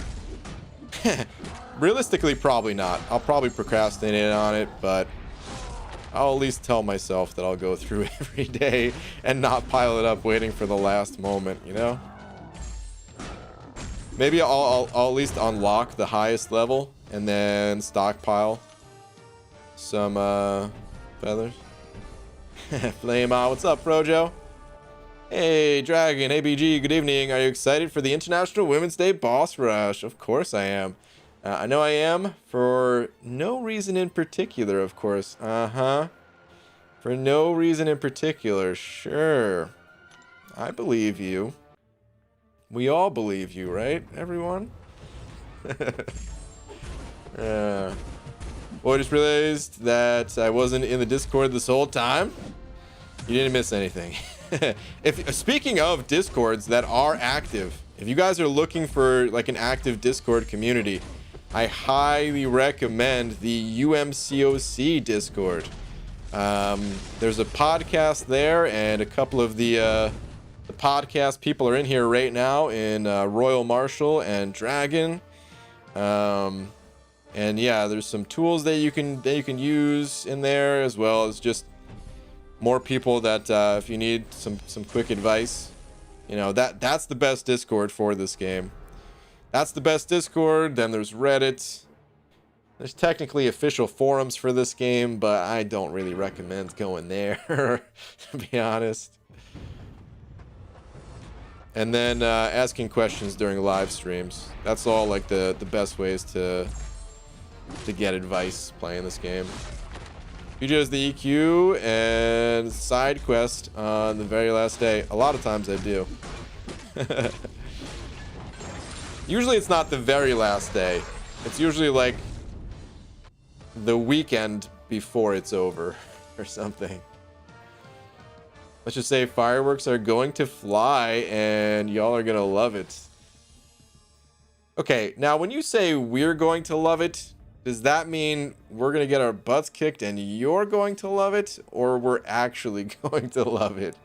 Realistically, probably not. I'll probably procrastinate on it, but I'll at least tell myself that I'll go through every day and not pile it up waiting for the last moment, you know? Maybe I'll at least unlock the highest level and then stockpile some feathers. Flame on. What's up, Frojo? Hey, Dragon, ABG, good evening. Are you excited for the International Women's Day Boss Rush? Of course I am. I know I am, for no reason in particular, of course. For no reason in particular, sure. I believe you. We all believe you, right, everyone? Well, I just realized that I wasn't in the Discord this whole time. You didn't miss anything. Speaking of Discords that are active, if you guys are looking for like an active Discord community, I highly recommend the UMCOC Discord. There's a podcast there, and a couple of the podcast people are in here right now in Royal Marshal and Dragon. And yeah, there's some tools that you can use in there, as well as just more people that if you need some quick advice, you know, that's the best Discord for this game. That's the best Discord. Then there's Reddit. There's technically official forums for this game, but I don't really recommend going there, to be honest. And then asking questions during live streams. That's all like the best ways to get advice playing this game. You just the EQ and side quest on the very last day. A lot of times I do. Usually it's not the very last day. It's usually like the weekend before it's over or something. Let's just say fireworks are going to fly and y'all are gonna love it. Okay, now when you say we're going to love it, does that mean we're gonna get our butts kicked and you're going to love it, or we're actually going to love it?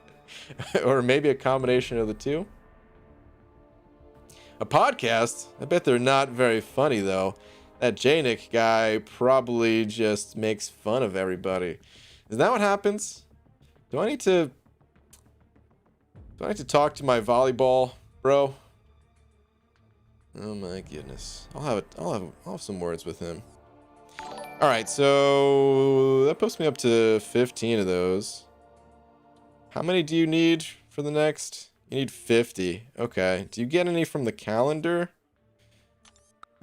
Or maybe a combination of the two? A podcast? I bet they're not very funny though. That Janik guy probably just makes fun of everybody. Is that what happens? Do I need to talk to my volleyball bro? Oh my goodness. I'll have some words with him. All right, so that puts me up to 15 of those. How many do you need for the next? You need 50. Okay. Do you get any from the calendar?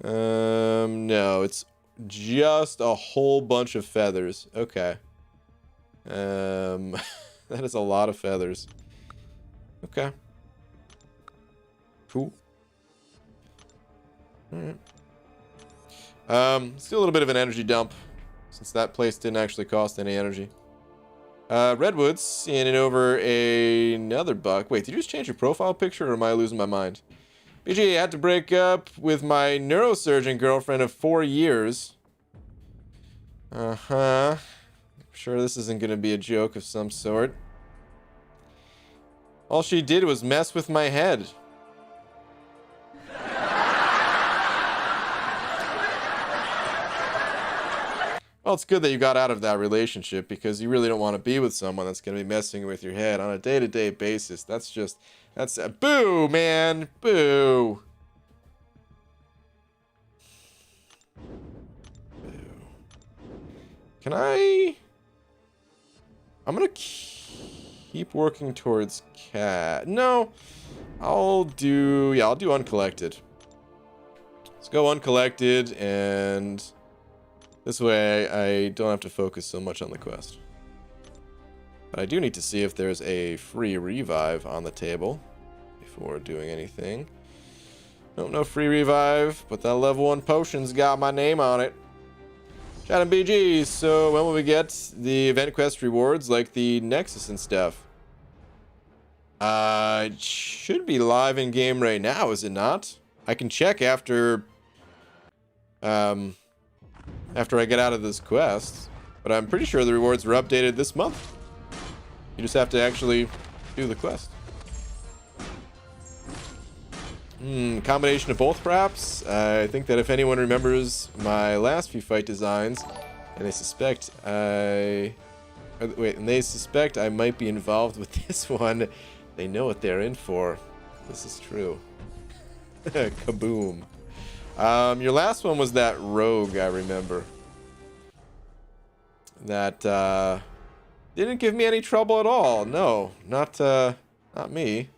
No, it's just a whole bunch of feathers. Okay. That is a lot of feathers. Okay. Cool. Alright. Let's do a little bit of an energy dump, since that place didn't actually cost any energy. Redwoods, in and over another buck. Wait, did you just change your profile picture, or am I losing my mind? BG, I had to break up with my neurosurgeon girlfriend of 4 years. I'm sure this isn't going to be a joke of some sort. All she did was mess with my head. Well, it's good that you got out of that relationship, because you really don't want to be with someone that's going to be messing with your head on a day-to-day basis. That's a boo, man. Boo. Boo. Can I'm going to keep working towards cat. No, I'll do uncollected. Let's go uncollected, and this way I don't have to focus so much on the quest. But I do need to see if there's a free revive on the table before doing anything. Nope, no free revive, but that level 1 potion's got my name on it. Chat and BG, so when will we get the event quest rewards like the Nexus and stuff? It should be live in game right now, is it not? I can check after I get out of this quest, but I'm pretty sure the rewards were updated this month. You just have to actually do the quest. Combination of both, perhaps? I think that if anyone remembers my last few fight designs, and they suspect I might be involved with this one, they know what they're in for. This is true. Kaboom. Your last one was that rogue, I remember. That didn't give me any trouble at all. No, not me.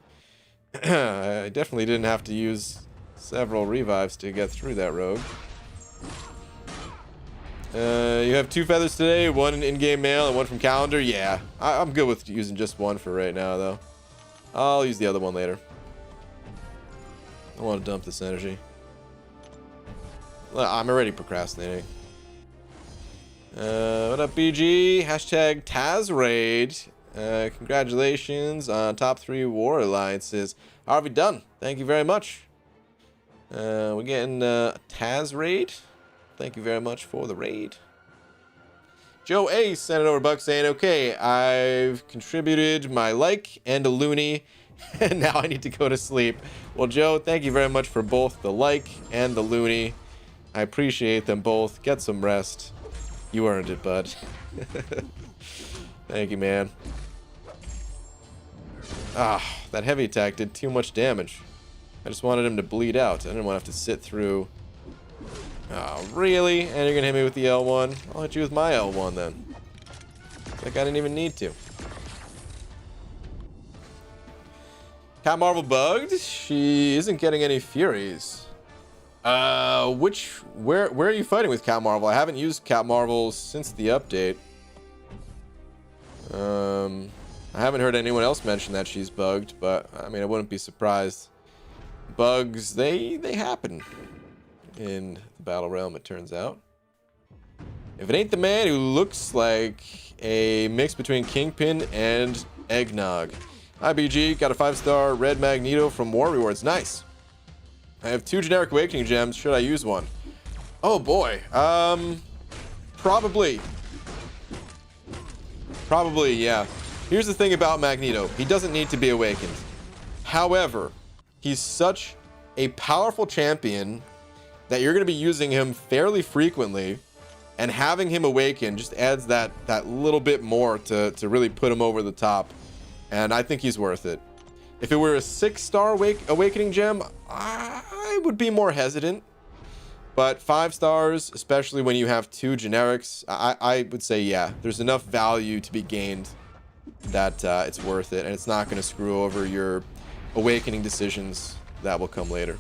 I definitely didn't have to use several revives to get through that rogue. You have 2 feathers today, 1 in-game mail and 1 from calendar. Yeah, I'm good with using just 1 for right now, though. I'll use the other one later. I want to dump this energy. I'm already procrastinating. What up, BG? Hashtag TazRaid. Congratulations on top 3 war alliances. How have you done? Thank you very much. We're getting a Taz raid. Thank you very much for the raid. Joe A sent it over buck saying, okay, I've contributed my like and a loony, and now I need to go to sleep. Well, Joe, thank you very much for both the like and the loony. I appreciate them both. Get some rest. You earned it, bud. Thank you, man. Ah, that heavy attack did too much damage. I just wanted him to bleed out. I didn't want to have to sit through. Oh, really? And you're going to hit me with the L1? I'll hit you with my L1 then. Like I didn't even need to. Cat Marvel bugged. She isn't getting any Furies. Where are you fighting with Cat Marvel? I haven't used Cat Marvel since the update. I haven't heard anyone else mention that she's bugged, but I mean, I wouldn't be surprised. Bugs, they happen in the Battle Realm, it turns out. If it ain't the man who looks like a mix between Kingpin and Eggnog. Hi, BG. Got a 5-star red Magneto from War Rewards. Nice. I have 2 generic Awakening Gems. Should I use one? Oh, boy. Probably. Probably, yeah. Here's the thing about Magneto. He doesn't need to be awakened. However, he's such a powerful champion that you're going to be using him fairly frequently, and having him awaken just adds that little bit more to really put him over the top. And I think he's worth it. If it were a 6-star Awakening Gem, I would be more hesitant. But 5 stars, especially when you have 2 generics, I would say, yeah, there's enough value to be gained that it's worth it. And it's not going to screw over your awakening decisions that will come later.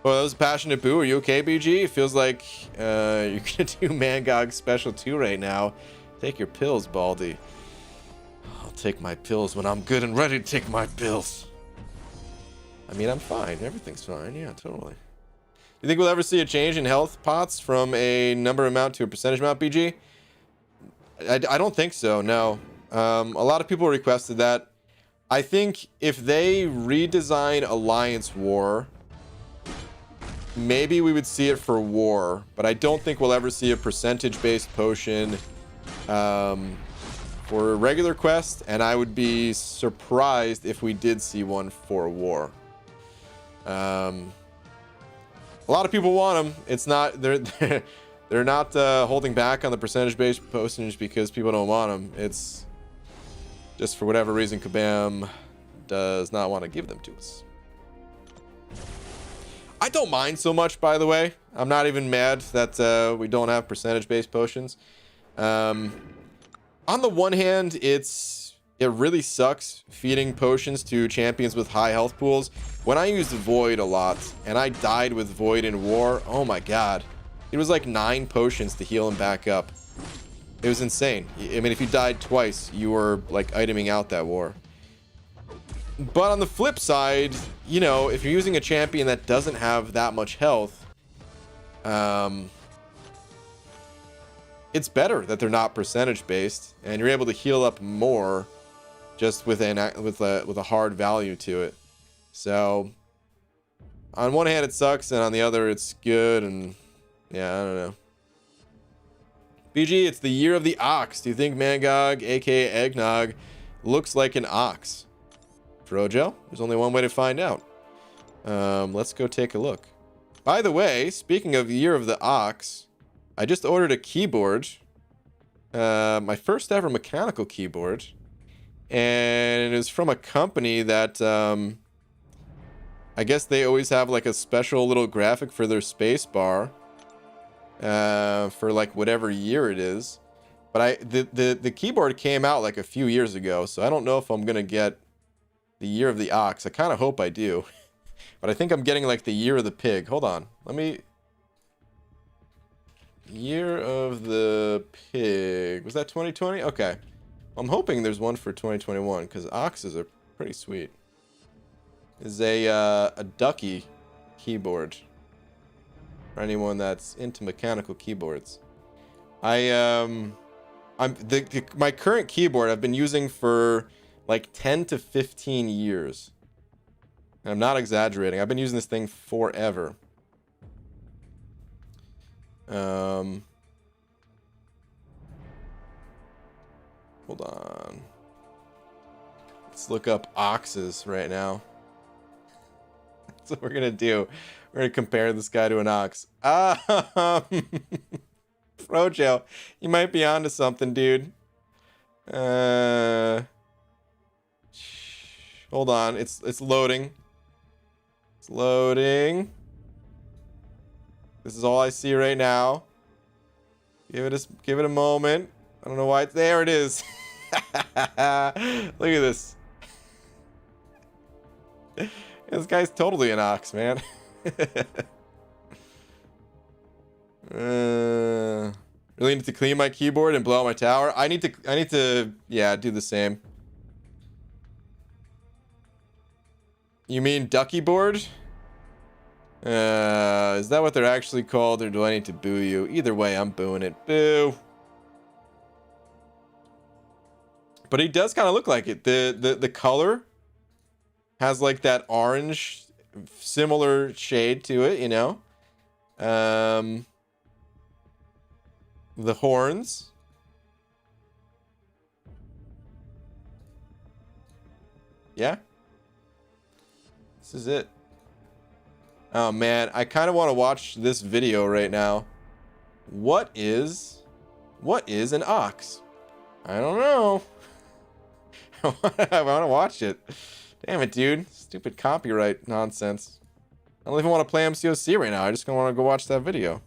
Oh, that was a passionate boo. Are you okay, BG? It feels like you're going to do Mangog Special 2 right now. Take your pills, Baldy. I'll take my pills when I'm good and ready to take my pills. I mean, I'm fine. Everything's fine. Yeah, totally. Do you think we'll ever see a change in health pots from a number amount to a percentage amount, BG? I don't think so, no. A lot of people requested that. I think if they redesign Alliance War, maybe we would see it for War, but I don't think we'll ever see a percentage-based potion for a regular quest, and I would be surprised if we did see one for War. A lot of people want them. It's not they're not holding back on the percentage-based potions because people don't want them. It's just for whatever reason Kabam does not want to give them to us. I don't mind so much, by the way. I'm not even mad that we don't have percentage-based potions. On the one hand, it really sucks feeding potions to champions with high health pools. When I used Void a lot, and I died with Void in War, oh my god. It was like 9 potions to heal him back up. It was insane. I mean, if you died twice, you were like iteming out that war. But on the flip side, you know, if you're using a champion that doesn't have that much health, it's better that they're not percentage based, and you're able to heal up more just with a hard value to it. So on one hand it sucks, and on the other it's good, and yeah, I don't know. BG, it's the year of the ox. Do you think Mangog, aka Eggnog, looks like an ox? Frojo, there's only one way to find out. Let's go take a look. By the way, speaking of the year of the ox, I just ordered a keyboard. My first ever mechanical keyboard. And it is from a company that I guess they always have like a special little graphic for their space bar. For like whatever year it is. But the keyboard came out like a few years ago, so I don't know if I'm gonna get the year of the ox. I kind of hope I do. But I think I'm getting like the year of the pig. Hold on. Let me... Year of the pig. Was that 2020? Okay. I'm hoping there's one for 2021, because oxes are pretty sweet. This is a ducky keyboard. For anyone that's into mechanical keyboards. My current keyboard I've been using for like 10 to 15 years. And I'm not exaggerating. I've been using this thing forever. Hold on. Let's look up oxes right now. That's what we're gonna do. We're gonna compare this guy to an ox. Frojo, you might be onto something, dude. Hold on, it's loading. It's loading. This is all I see right now. Give it a moment. I don't know why there it is. Look at this. This guy's totally an ox, man. Really need to clean my keyboard and blow out my tower. I need to yeah, do the same. You mean ducky board? Is that what they're actually called, or do I need to boo you? Either way, I'm booing it. Boo. But he does kind of look like it. The color has like that orange, similar shade to it, you know. The horns. Yeah. This is it. Oh man, I kind of want to watch this video right now. What is an ox? I don't know. I want to watch it. Damn it, dude. Stupid copyright nonsense. I don't even want to play MCOC right now. I just want to go watch that video.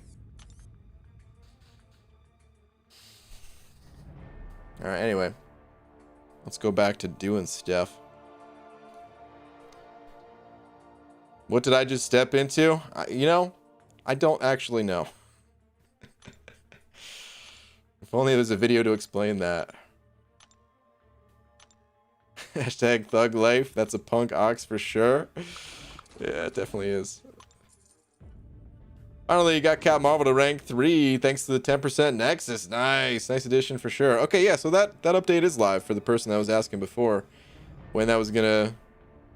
Alright, anyway. Let's go back to doing stuff. What did I just step into? You know, I don't actually know. If only there's a video to explain that. Hashtag thug life. That's a punk ox for sure. Yeah, it definitely is. Finally, you got Cap Marvel to rank 3 thanks to the 10% Nexus. Nice addition for sure. Okay, yeah, so that update is live for the person that was asking before when that was gonna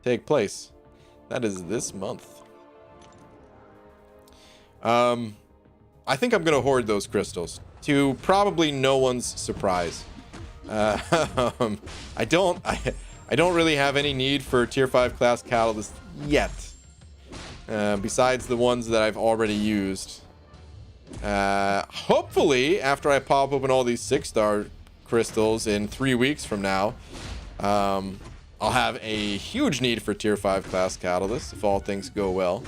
take place. That is this month. I think I'm gonna hoard those crystals to probably no one's surprise. I don't really have any need for tier 5 class catalyst yet. Besides the ones that I've already used. Hopefully, after I pop open all these 6-star crystals in 3 weeks from now, I'll have a huge need for tier 5 class catalysts if all things go well.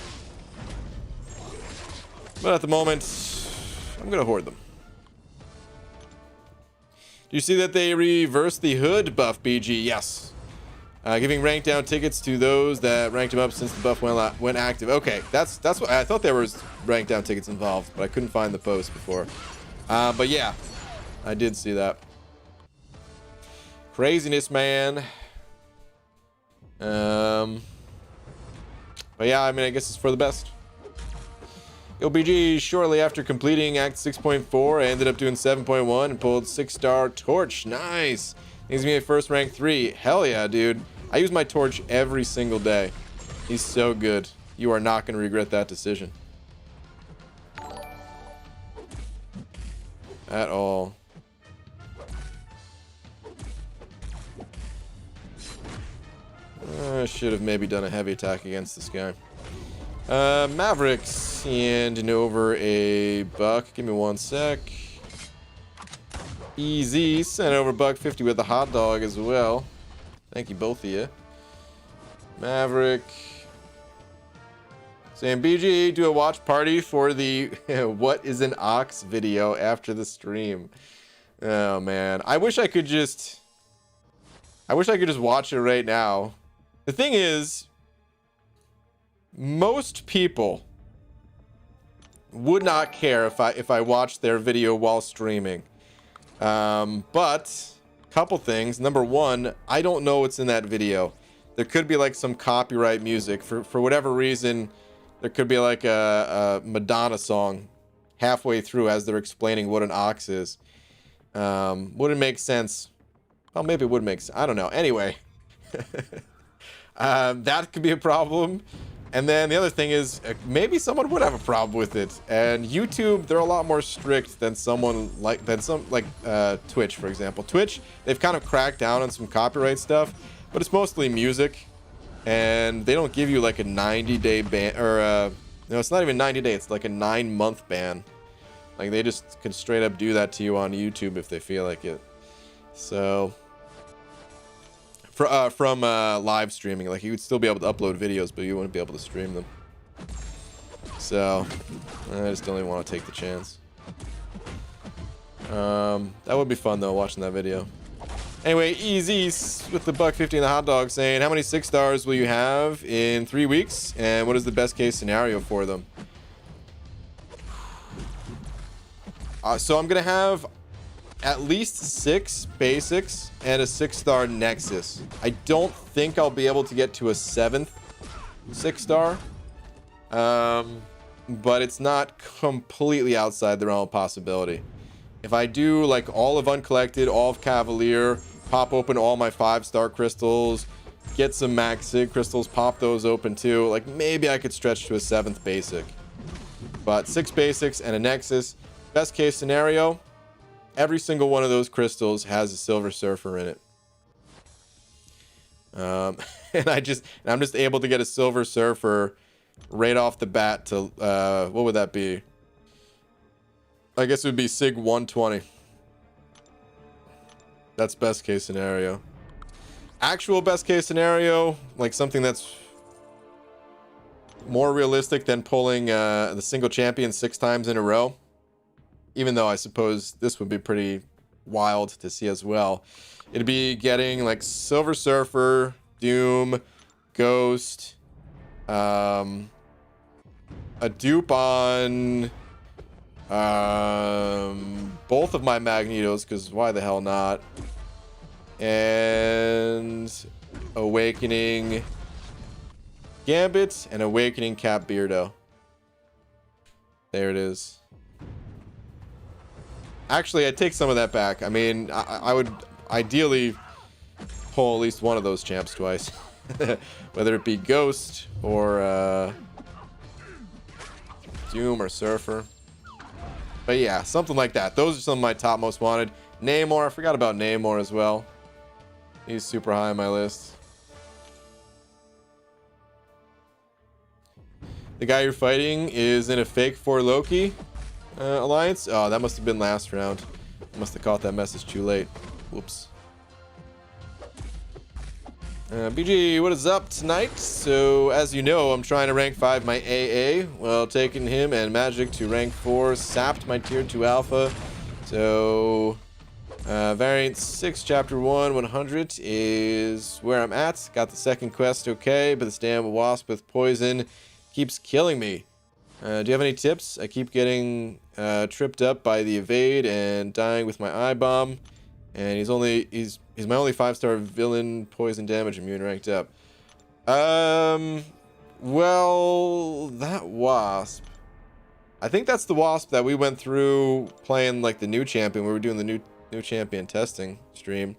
But at the moment, I'm gonna hoard them. Do you see that they reversed the hood buff, BG? Yes. Giving rank down tickets to those that ranked them up since the buff went active. Okay, that's what I thought. There was rank down tickets involved, but I couldn't find the post before. But yeah, I did see that. Craziness, man. But yeah, I mean, I guess it's for the best. LBG, shortly after completing Act 6.4, I ended up doing 7.1 and pulled 6-star torch. Nice. Gives me a first rank 3. Hell yeah, dude. I use my torch every single day. He's so good. You are not going to regret that decision. At all. I should have maybe done a heavy attack against this guy. Mavericks handing over a buck. Give me 1 sec. Easy. Sent over $1.50 with a hot dog as well. Thank you, both of you. Maverick. Saying, BG, do a watch party for the what is an ox video after the stream. Oh, man. I wish I could just watch it right now. The thing is, most people would not care if I watched their video while streaming. But couple things. Number one, I don't know what's in that video. There could be like some copyright music for whatever reason. There could be like a Madonna song halfway through as they're explaining what an ox is. Wouldn't make sense. Well, maybe it would make sense. I don't know. Anyway, That could be a problem. And then the other thing is maybe someone would have a problem with it. And YouTube, they're a lot more strict than Twitch, for example. Twitch, they've kind of cracked down on some copyright stuff, but it's mostly music. And they don't give you like a 90-day ban, or no, it's not even 90 days. It's like a 9-month ban. Like they just can straight up do that to you on YouTube if they feel like it. So from live streaming, like you would still be able to upload videos, but you wouldn't be able to stream them. So I just don't even want to take the chance. That would be fun though, watching that video. Anyway, Easy with the $1.50 and the hot dog saying, how many 6 stars will you have in 3 weeks, and what is the best case scenario for them? So I'm gonna have at least 6 basics and a 6-star Nexus. I don't think I'll be able to get to a 7th 6-star, but it's not completely outside the realm of possibility. If I do like all of Uncollected, all of Cavalier, pop open all my 5-star crystals, get some max sig crystals, pop those open too, like maybe I could stretch to a 7th basic. But 6 basics and a Nexus. Best case scenario, every single one of those crystals has a Silver Surfer in it. And I'm just able to get a Silver Surfer right off the bat to what would that be? I guess it would be Sig 120. That's best case scenario. Actual best case scenario, like something that's more realistic than pulling the single champion 6 times in a row. Even though I suppose this would be pretty wild to see as well. It'd be getting like Silver Surfer, Doom, Ghost, a dupe on both of my Magnetos, because why the hell not, and Awakening Gambit and Awakening Cap Beardo. There it is. Actually, I'd take some of that back. I mean, I would ideally pull at least one of those champs twice. Whether it be Ghost or Doom or Surfer. But yeah, something like that. Those are some of my top most wanted. Namor, I forgot about Namor as well. He's super high on my list. The guy you're fighting is in a fake for Loki alliance. Oh, that must have been last round. I must have caught that message too late. Whoops. BG, what is up tonight? So, as you know, I'm trying to rank 5 my AA. Well, taking him and Magic to rank 4 sapped my tier 2 alpha. So, variant 6, chapter 1, 100 is where I'm at. Got the second quest okay, but this damn wasp with poison keeps killing me. Do you have any tips? I keep getting tripped up by the evade and dying with my eye bomb. And he's my only 5-star villain poison damage immune ranked up. Well, that wasp. I think that's the wasp that we went through playing like the new champion. We were doing the new champion testing stream.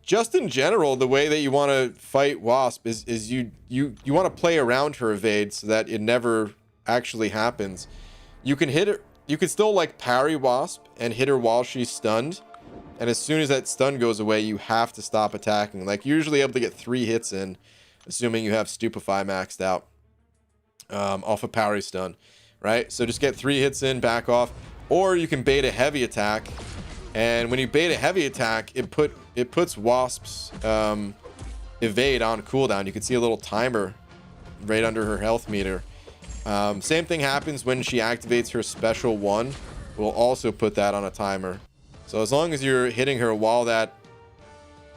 Just in general, the way that you want to fight wasp is you want to play around her evade so that it never actually happens. You can hit her. You can still like parry wasp and hit her while she's stunned, and as soon as that stun goes away, you have to stop attacking. Like you're usually able to get 3 hits in, assuming you have Stupefy maxed out off a parry stun, right? So just get 3 hits in, back off, or you can bait a heavy attack, and when you bait a heavy attack, it puts wasp's evade on cooldown. You can see a little timer right under her health meter. Same thing happens when she activates her special 1. We'll also put that on a timer. So as long as you're hitting her while that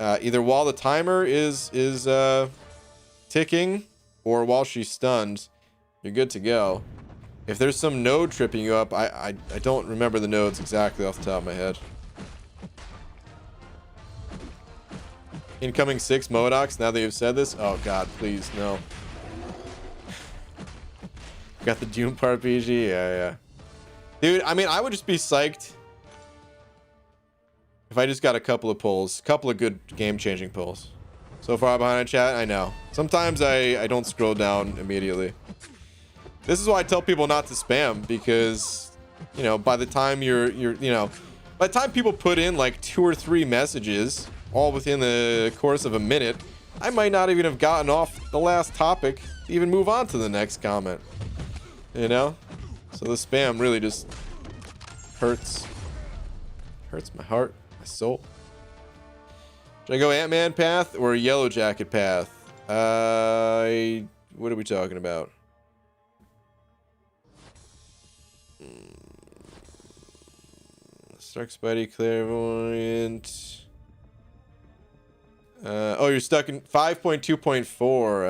either while the timer is ticking or while she's stunned, you're good to go. If there's some node tripping you up, I don't remember the nodes exactly off the top of my head. Incoming 6 Modocs, now that you've said this. Oh god, please, no. Got the Doom part PG? Yeah. Dude, I mean, I would just be psyched. If I just got a couple of pulls, couple of good game-changing pulls. So far behind in chat, I know. Sometimes I don't scroll down immediately. This is why I tell people not to spam, because, you know, by the time by the time people put in like 2 or 3 messages, all within the course of a minute, I might not even have gotten off the last topic to even move on to the next comment. You know? So the spam really just hurts. Hurts my heart, my soul. Should I go Ant-Man path or Yellow Jacket path? What are we talking about? Stark Spidey Clairvoyant. Oh, you're stuck in 5.2.4.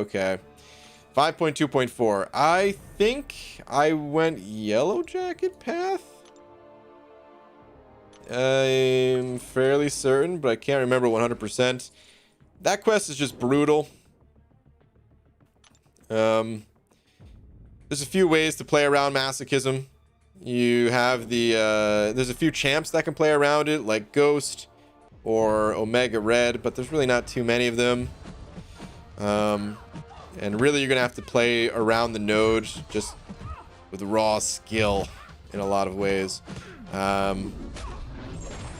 Okay. 5.2.4. I think I went Yellow Jacket path. I'm fairly certain, but I can't remember 100%. That quest is just brutal. There's a few ways to play around masochism. You have there's a few champs that can play around it, like Ghost or Omega Red, but there's really not too many of them. And really you're gonna have to play around the node just with raw skill in a lot of ways.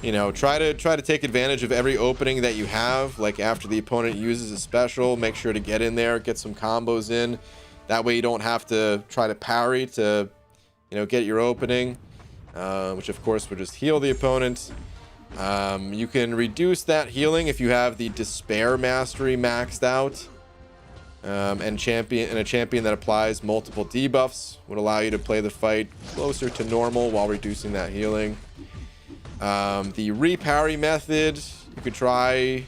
You know, try to take advantage of every opening that you have. Like after the opponent uses a special, make sure to get in there, get some combos in. That way you don't have to try to parry to, you know, get your opening, which of course would just heal the opponent. You can reduce that healing if you have the Despair Mastery maxed out, and a champion that applies multiple debuffs would allow you to play the fight closer to normal while reducing that healing. The reparry method, you could try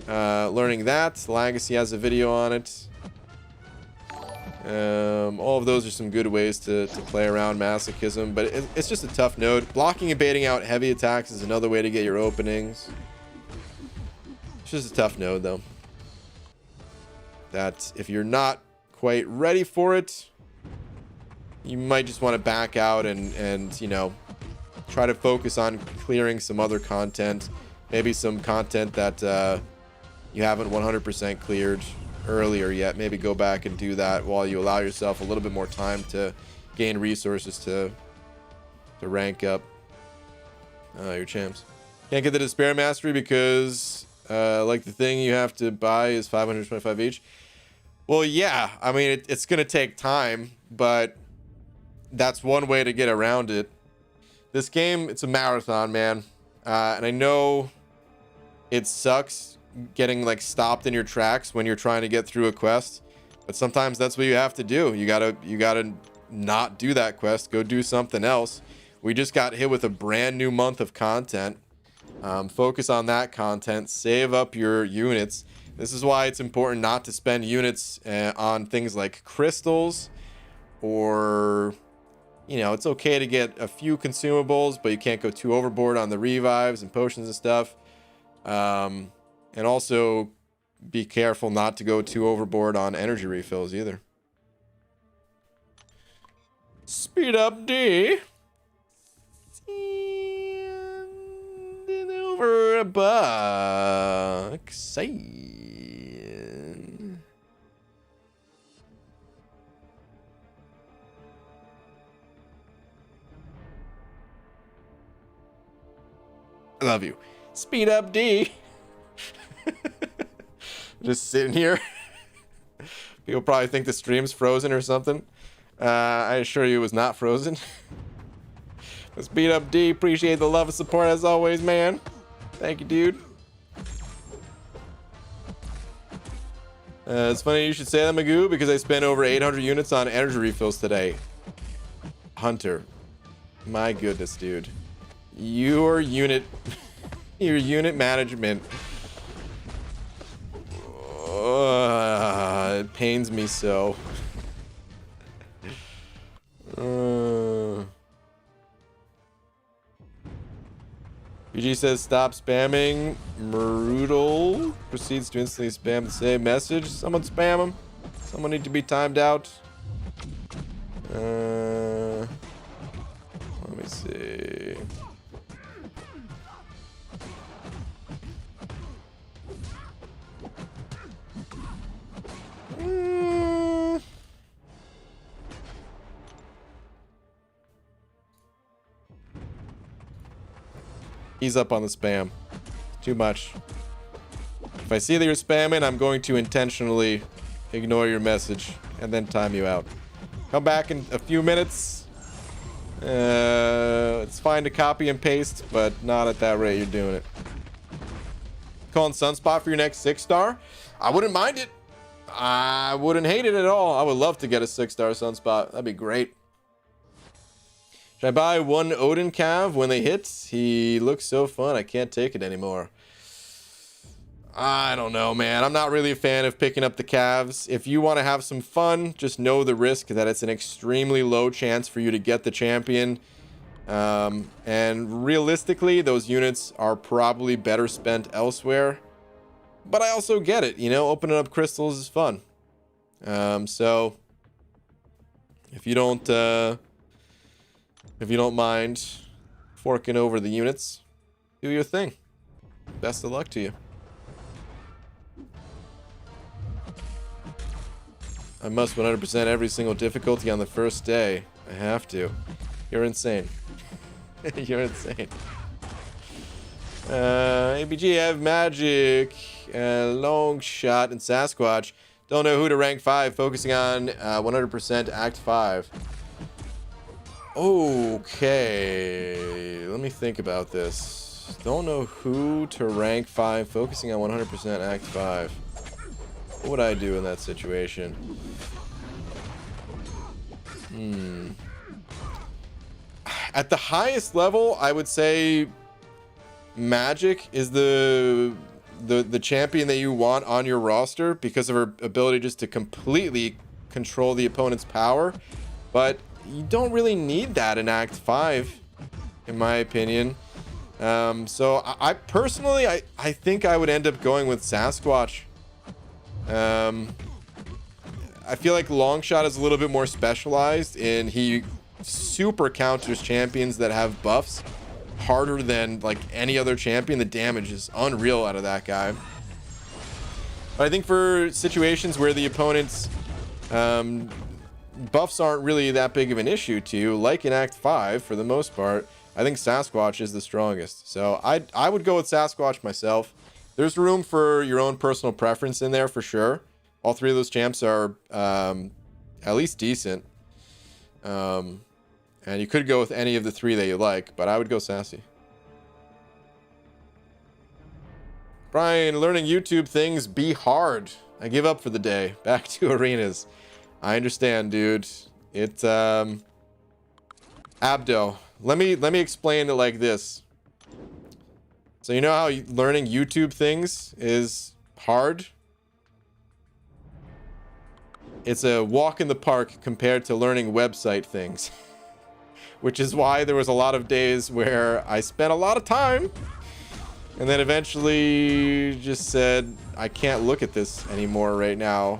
learning that. Legacy has a video on it. All of those are some good ways to play around masochism, but it's just a tough node. Blocking and baiting out heavy attacks is another way to get your openings. It's just a tough node, though. That if you're not quite ready for it, you might just want to back out and you know, try to focus on clearing some other content. Maybe some content that you haven't 100% cleared earlier yet. Maybe go back and do that while you allow yourself a little bit more time to gain resources to rank up your champs. Can't get the Despair Mastery because like the thing you have to buy is 525 each. Well, yeah, I mean it's gonna take time, but that's one way to get around it. This game, it's a marathon, man, and I know it sucks getting like stopped in your tracks when you're trying to get through a quest, but sometimes that's what you have to do. You gotta not do that quest, go do something else. We just got hit with a brand new month of content. Focus on that content, save up your units. This is why it's important not to spend units on things like crystals, or you know, it's okay to get a few consumables, but you can't go too overboard on the revives and potions and stuff. And also be careful not to go too overboard on energy refills either. Speed up D. And over a buck. Saying. I love you. Speed up D. Just sitting here. People probably think the stream's frozen or something. I assure you it was not frozen. But speed up D. Appreciate the love and support as always, man. Thank you, dude. It's funny you should say that, Magoo, because I spent over 800 units on energy refills today. Hunter. My goodness, dude. Your unit management. It pains me so. BG says stop spamming. Brutal proceeds to instantly spam the same message. Someone spam him. Someone need to be timed out. Let me see. Ease up on the spam. Too much. If I see that you're spamming, I'm going to intentionally ignore your message and then time you out. Come back in a few minutes. It's fine to copy and paste, but not at that rate you're doing it. Calling Sunspot for your next 6-star? I wouldn't mind it. I wouldn't hate it at all. I would love to get a 6-star Sunspot. That'd be great. Should I buy one Odin cav when they hit? He looks so fun. I can't take it anymore. I don't know, man. I'm not really a fan of picking up the calves. If you want to have some fun, just know the risk that it's an extremely low chance for you to get the champion. And realistically, those units are probably better spent elsewhere. But I also get it, you know, opening up crystals is fun. So if you don't mind forking over the units, do your thing. Best of luck to you. I must 100% every single difficulty on the first day. I have to. You're insane. You're insane. ABG have magic, long shot, and Sasquatch. Don't know who to rank 5, focusing on 100% Act 5. Okay, let me think about this. Don't know who to rank 5, focusing on 100% Act 5. What would I do in that situation? At the highest level, I would say Magic is the champion that you want on your roster because of her ability just to completely control the opponent's power. But you don't really need that in Act 5, in my opinion. So I personally, I think I would end up going with Sasquatch. I feel like Longshot is a little bit more specialized, and he super counters champions that have buffs harder than like any other champion. The damage is unreal out of that guy. But I think for situations where the opponent's buffs aren't really that big of an issue to you, like in Act 5 for the most part, I think Sasquatch is the strongest. So I would go with Sasquatch myself. There's room for your own personal preference in there for sure. All three of those champs are at least decent. And you could go with any of the three that you like, but I would go Sassy. Brian, learning YouTube things be hard. I give up for the day. Back to arenas. I understand, dude. It's Abdo. Let me explain it like this. So you know how learning YouTube things is hard? It's a walk in the park compared to learning website things. Which is why there was a lot of days where I spent a lot of time and then eventually just said, I can't look at this anymore right now.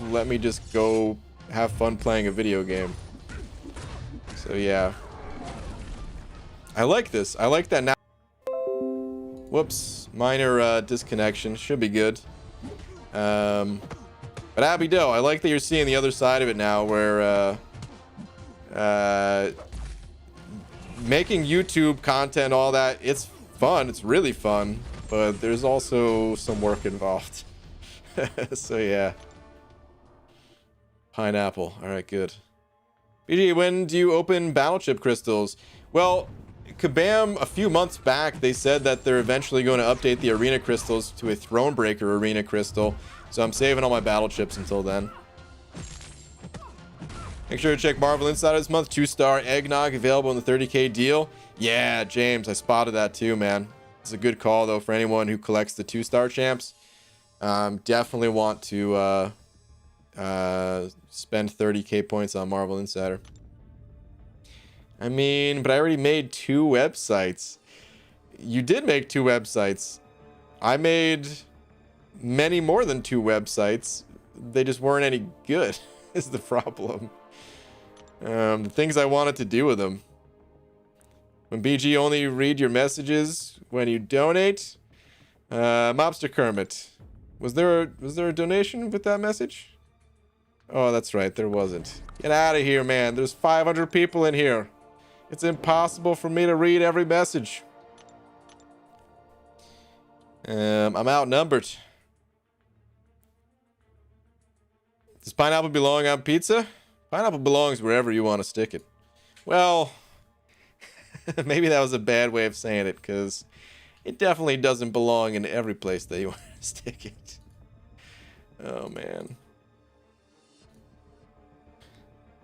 Let me just go have fun playing a video game. So yeah. I like this. I like that now. Whoops. Minor disconnection. Should be good. But Abby Doe, I like that you're seeing the other side of it now where making YouTube content, all that, it's fun. It's really fun. But there's also some work involved. So yeah. Pineapple. Alright, good. BG, when do you open battleship crystals? Well, Kabam, a few months back, they said that they're eventually going to update the arena crystals to a Thronebreaker arena crystal. So I'm saving all my battleships until then. Make sure to check Marvel Insider this month. 2-star eggnog available in the 30K deal. Yeah, James, I spotted that too, man. It's a good call, though, for anyone who collects the 2-star champs. Definitely want to spend 30K points on Marvel Insider. I mean, but I already made 2 websites. You did make 2 websites. I made many more than 2 websites. They just weren't any good, is the problem. The things I wanted to do with them. When BG only read your messages when you donate. Mobster Kermit. Was there a donation with that message? Oh, that's right, there wasn't. Get out of here, man. There's 500 people in here. It's impossible for me to read every message. I'm outnumbered. Does pineapple belong on pizza? Pineapple belongs wherever you want to stick it. Well, maybe that was a bad way of saying it, because it definitely doesn't belong in every place that you want to stick it. Oh, man.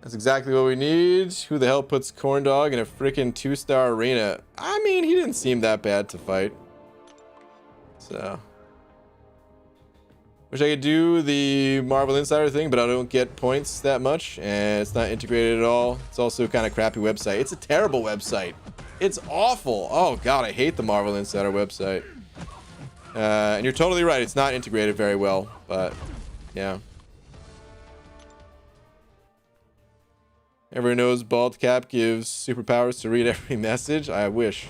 That's exactly what we need. Who the hell puts Corn Dog in a freaking 2-star arena? I mean, he didn't seem that bad to fight. So. Wish I could do the Marvel Insider thing, but I don't get points that much, and it's not integrated at all. It's also kind of crappy website. It's a terrible website. It's awful. Oh, God, I hate the Marvel Insider website. And you're totally right. It's not integrated very well, but yeah. Everyone knows Bald Cap gives superpowers to read every message. I wish.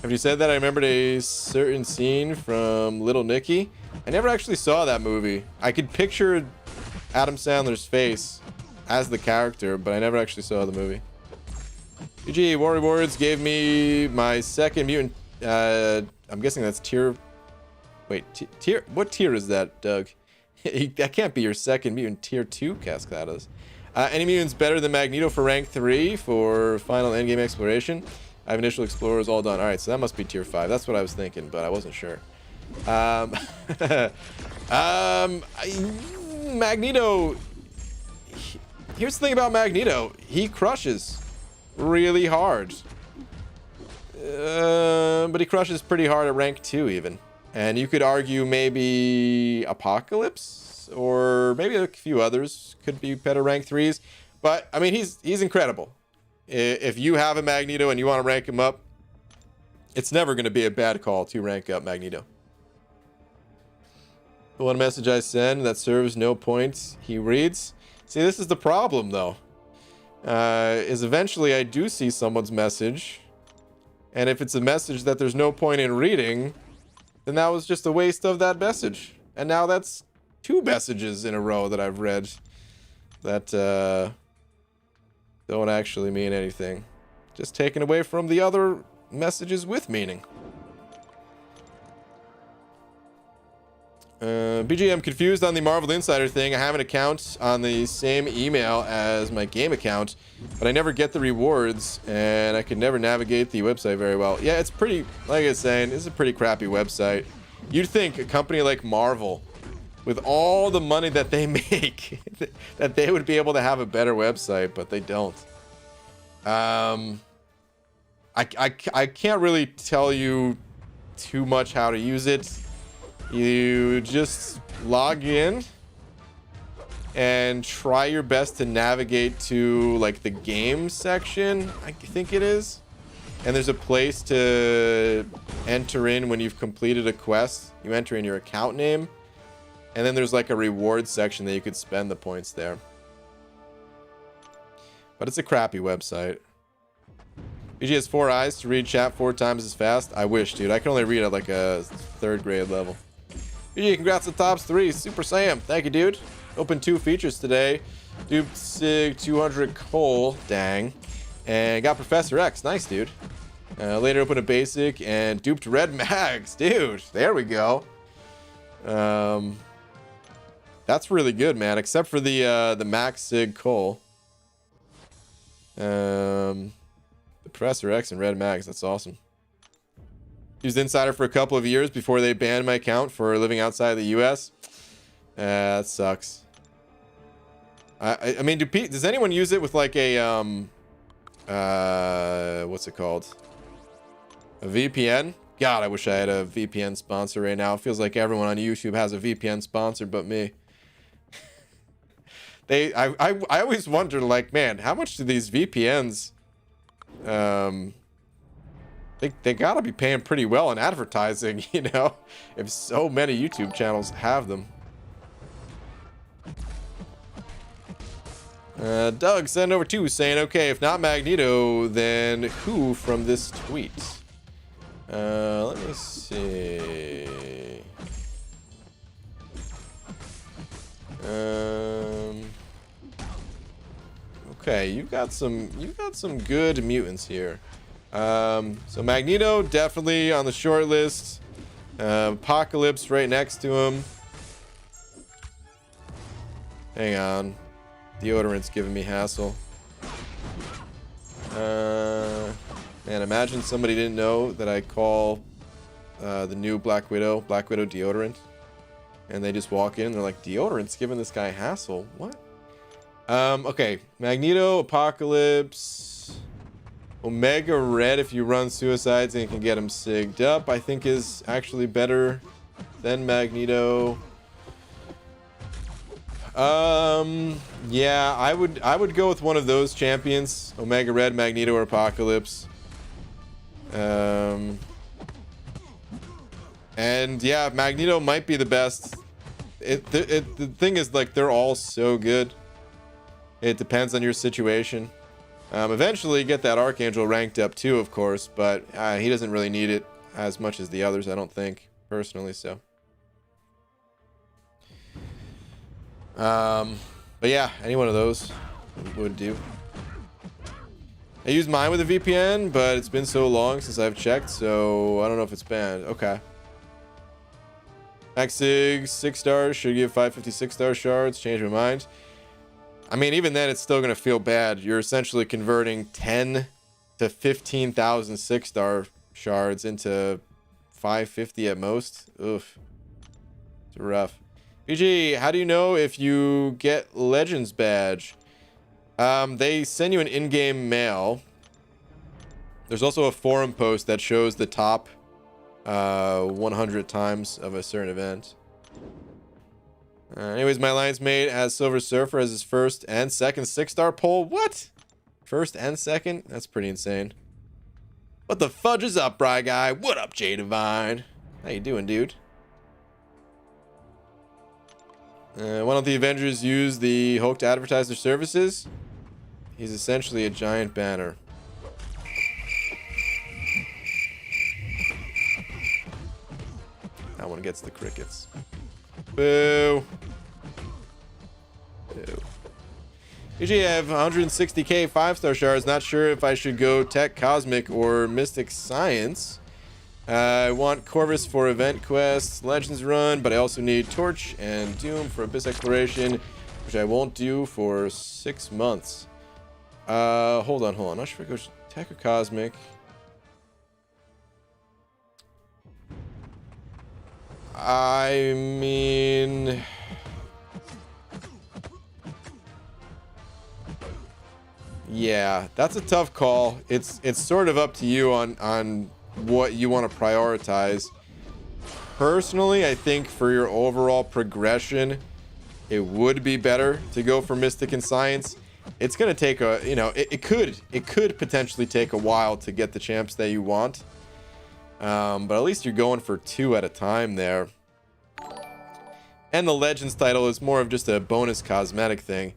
Have you said that? I remembered a certain scene from Little Nicky. I never actually saw that movie. I could picture Adam Sandler's face as the character, but I never actually saw the movie. GG, War Rewards gave me my second mutant. I'm guessing that's tier. Wait, tier. What tier is that, Doug? That can't be your second mutant. Tier 2 Casket is. Any mutants better than Magneto for rank 3 for final endgame exploration? I have initial explorers all done. All right, so that must be tier 5. That's what I was thinking, but I wasn't sure. Magneto. Here's the thing about Magneto. He crushes really hard. But he crushes pretty hard at rank 2 even. And you could argue maybe Apocalypse or maybe a few others could be better rank 3s. But I mean, he's incredible. If you have a Magneto and you want to rank him up, it's never going to be a bad call to rank up Magneto. The one message I send that serves no points, he reads. See, this is the problem, though. Is eventually I do see someone's message. And if it's a message that there's no point in reading, then that was just a waste of that message. And now that's 2 messages in a row that I've read that don't actually mean anything. Just taken away from the other messages with meaning. BG, I'm confused on the Marvel Insider thing. I have an account on the same email as my game account, but I never get the rewards, and I can never navigate the website very well. Yeah, it's pretty, like I was saying, it's a pretty crappy website. You'd think a company like Marvel, with all the money that they make, that they would be able to have a better website, but they don't. I can't really tell you too much how to use it. You just log in and try your best to navigate to like the game section, I think it is. And there's a place to enter in when you've completed a quest. You enter in your account name. And then there's like a reward section that you could spend the points there. But it's a crappy website. BG has 4 eyes to read chat 4 times as fast. I wish, dude. I can only read at like a 3rd grade level. BG, congrats on tops 3. Super Sam. Thank you, dude. Opened 2 features today. Duped Sig 200 Cole. Dang. And got Professor X. Nice, dude. Later opened a basic and duped Red Mags. Dude, there we go. That's really good, man. Except for the Max Sig Cole. The Professor X and Red Mags. That's awesome. Used Insider for a couple of years before they banned my account for living outside the US. That sucks. I mean, does anyone use it with like a what's it called? A VPN? God, I wish I had a VPN sponsor right now. It feels like everyone on YouTube has a VPN sponsor but me. I always wonder, like, man, how much do these VPNs they gotta be paying pretty well in advertising, you know, if so many YouTube channels have them. Doug sent over 2 saying, okay, if not Magneto, then who from this tweet? Let me see. Okay, you've got some good mutants here. So Magneto definitely on the short list. Apocalypse right next to him. Hang on. Deodorant's giving me hassle. Man, imagine somebody didn't know that I call the new Black Widow deodorant. And they just walk in and they're like, deodorant's giving this guy hassle. What? Okay. Magneto, Apocalypse, Omega Red if you run suicides and you can get him sigged up, I think is actually better than Magneto. Yeah, I would go with one of those champions. Omega Red, Magneto, or Apocalypse. And yeah, Magneto might be the best. The thing is, like, they're all so good. It depends on your situation. Eventually get that Archangel ranked up too, of course, but he doesn't really need it as much as the others, I don't think, personally, so. But yeah, any one of those would do. I used mine with a VPN, but it's been so long since I've checked, so I don't know if it's banned. Okay. Maxig, 6 stars, should give 556 star shards, change my mind. I mean, even then, it's still going to feel bad. You're essentially converting 10 to 15,000 6-star shards into 550 at most. Oof. It's rough. PG, how do you know if you get Legends badge? They send you an in-game mail. There's also a forum post that shows the top 100 times of a certain event. Anyways, my alliance mate has Silver Surfer as his first and second 6-star poll. What? First and second? That's pretty insane. What the fudge is up, Bry Guy? What up, J Divine? How you doing, dude? Why don't the Avengers use the Hulk to advertise their services? He's essentially a giant banner. That one gets the crickets. Boo. Boo. Usually I have 160k 5-star shards. Not sure if I should go Tech Cosmic or Mystic Science. I want Corvus for event quests, Legends run, but I also need Torch and Doom for Abyss Exploration, which I won't do for 6 months. Hold on. Not sure if I go Tech or Cosmic. I mean, yeah, that's a tough call. It's sort of up to you on what you want to prioritize. Personally, I think for your overall progression, it would be better to go for Mystic and Science. It's going to take a, you know, it could potentially take a while to get the champs that you want. But at least you're going for 2 at a time there. And the Legends title is more of just a bonus cosmetic thing.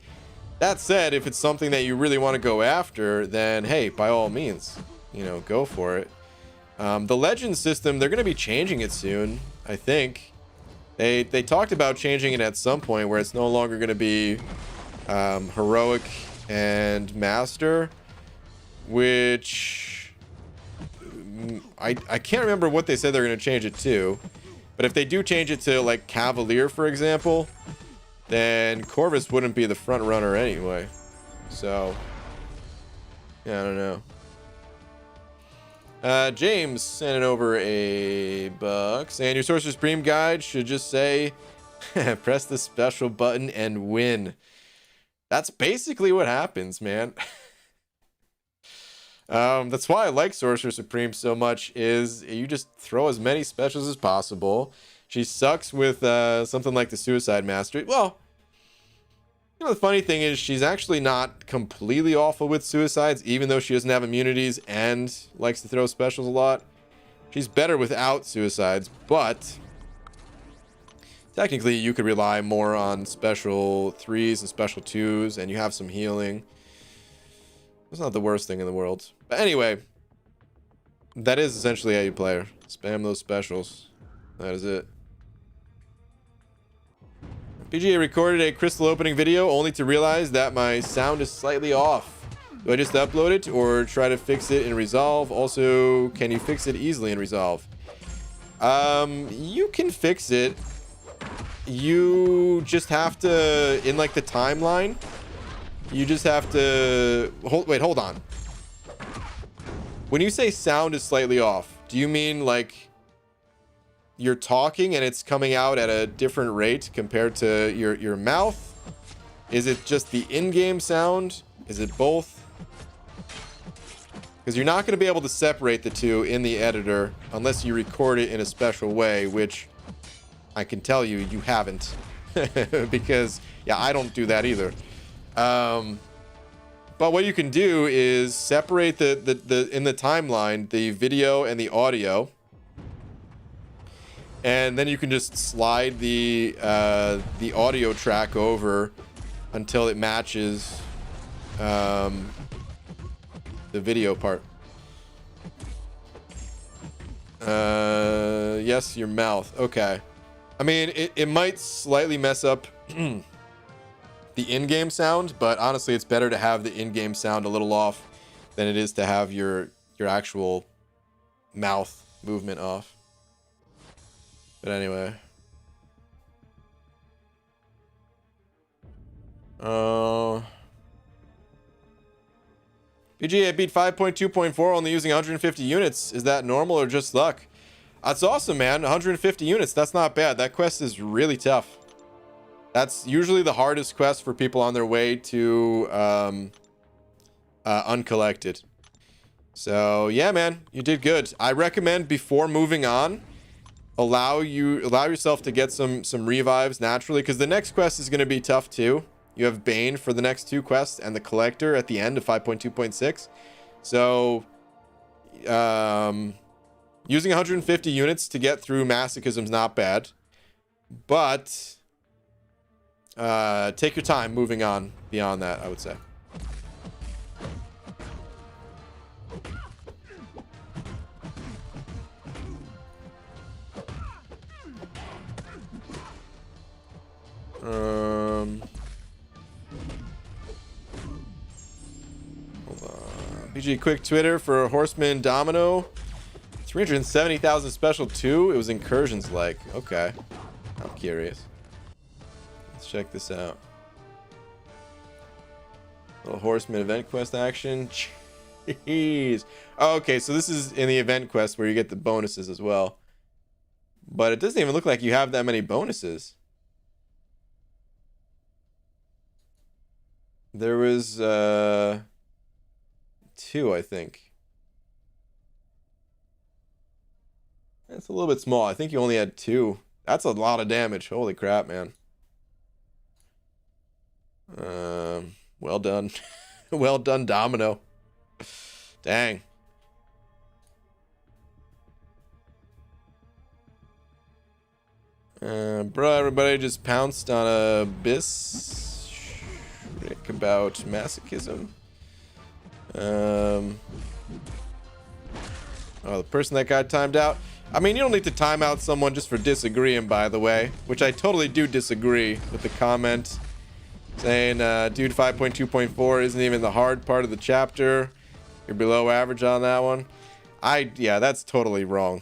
That said, if it's something that you really want to go after, then hey, by all means, you know, go for it. The Legends system, they're going to be changing it soon, I think. They talked about changing it at some point where it's no longer going to be Heroic and Master, which I can't remember what they said they're going to change it to, but if they do change it to like Cavalier, for example, then Corvus wouldn't be the front runner anyway. So yeah, I don't know. James sending over a buck saying your Sorcerer Supreme guide should just say press the special button and win. That's basically what happens, man. That's why I like Sorcerer Supreme so much, is you just throw as many specials as possible. She sucks with something like the Suicide Mastery. Well, you know, the funny thing is she's actually not completely awful with suicides, even though she doesn't have immunities and likes to throw specials a lot. She's better without suicides, but technically you could rely more on special 3s and special 2s, and you have some healing. It's not the worst thing in the world. But anyway, that is essentially how you play her. Spam those specials. That is it. PGA recorded a crystal opening video only to realize that my sound is slightly off. Do I just upload it or try to fix it in Resolve? Also, can you fix it easily in Resolve? You can fix it. You just have to, in like the timeline, you just have to hold on. When you say sound is slightly off, do you mean like you're talking and it's coming out at a different rate compared to your mouth? Is it just the in-game sound? Is it both? Because you're not going to be able to separate the two in the editor unless you record it in a special way, which I can tell you, you haven't. Because, yeah, I don't do that either. But what you can do is separate the in the timeline, the video and the audio. And then you can just slide the audio track over until it matches the video part. Yes, your mouth. Okay. I mean, it might slightly mess up the in-game sound, but honestly, it's better to have the in-game sound a little off than it is to have your actual mouth movement off. But anyway. PGA beat 5.2.4 only using 150 units. Is that normal or just luck? That's awesome, man. 150 units. That's not bad. That quest is really tough. That's usually the hardest quest for people on their way to uncollected. So yeah, man, you did good. I recommend before moving on, allow yourself to get some revives naturally, because the next quest is going to be tough too. You have Bane for the next two quests and the Collector at the end of 5.2.6. So using 150 units to get through masochism is not bad, but take your time moving on beyond that, I would say. Hold on. BG quick Twitter for Horseman Domino. 370,000 special too. It was incursions like. Okay. I'm curious. Let's check this out. Little Horseman event quest action. Jeez. Oh, okay, so this is in the event quest where you get the bonuses as well. But it doesn't even look like you have that many bonuses. There was 2, I think. That's a little bit small. I think you only had 2. That's a lot of damage. Holy crap, man. Well done. Well done, Domino. Dang. Bro, everybody just pounced on a bis about masochism. Oh, the person that got timed out. I mean, you don't need to time out someone just for disagreeing, by the way, which I totally do disagree with the comment saying, dude, 5.2.4 isn't even the hard part of the chapter. You're below average on that one. Yeah, that's totally wrong.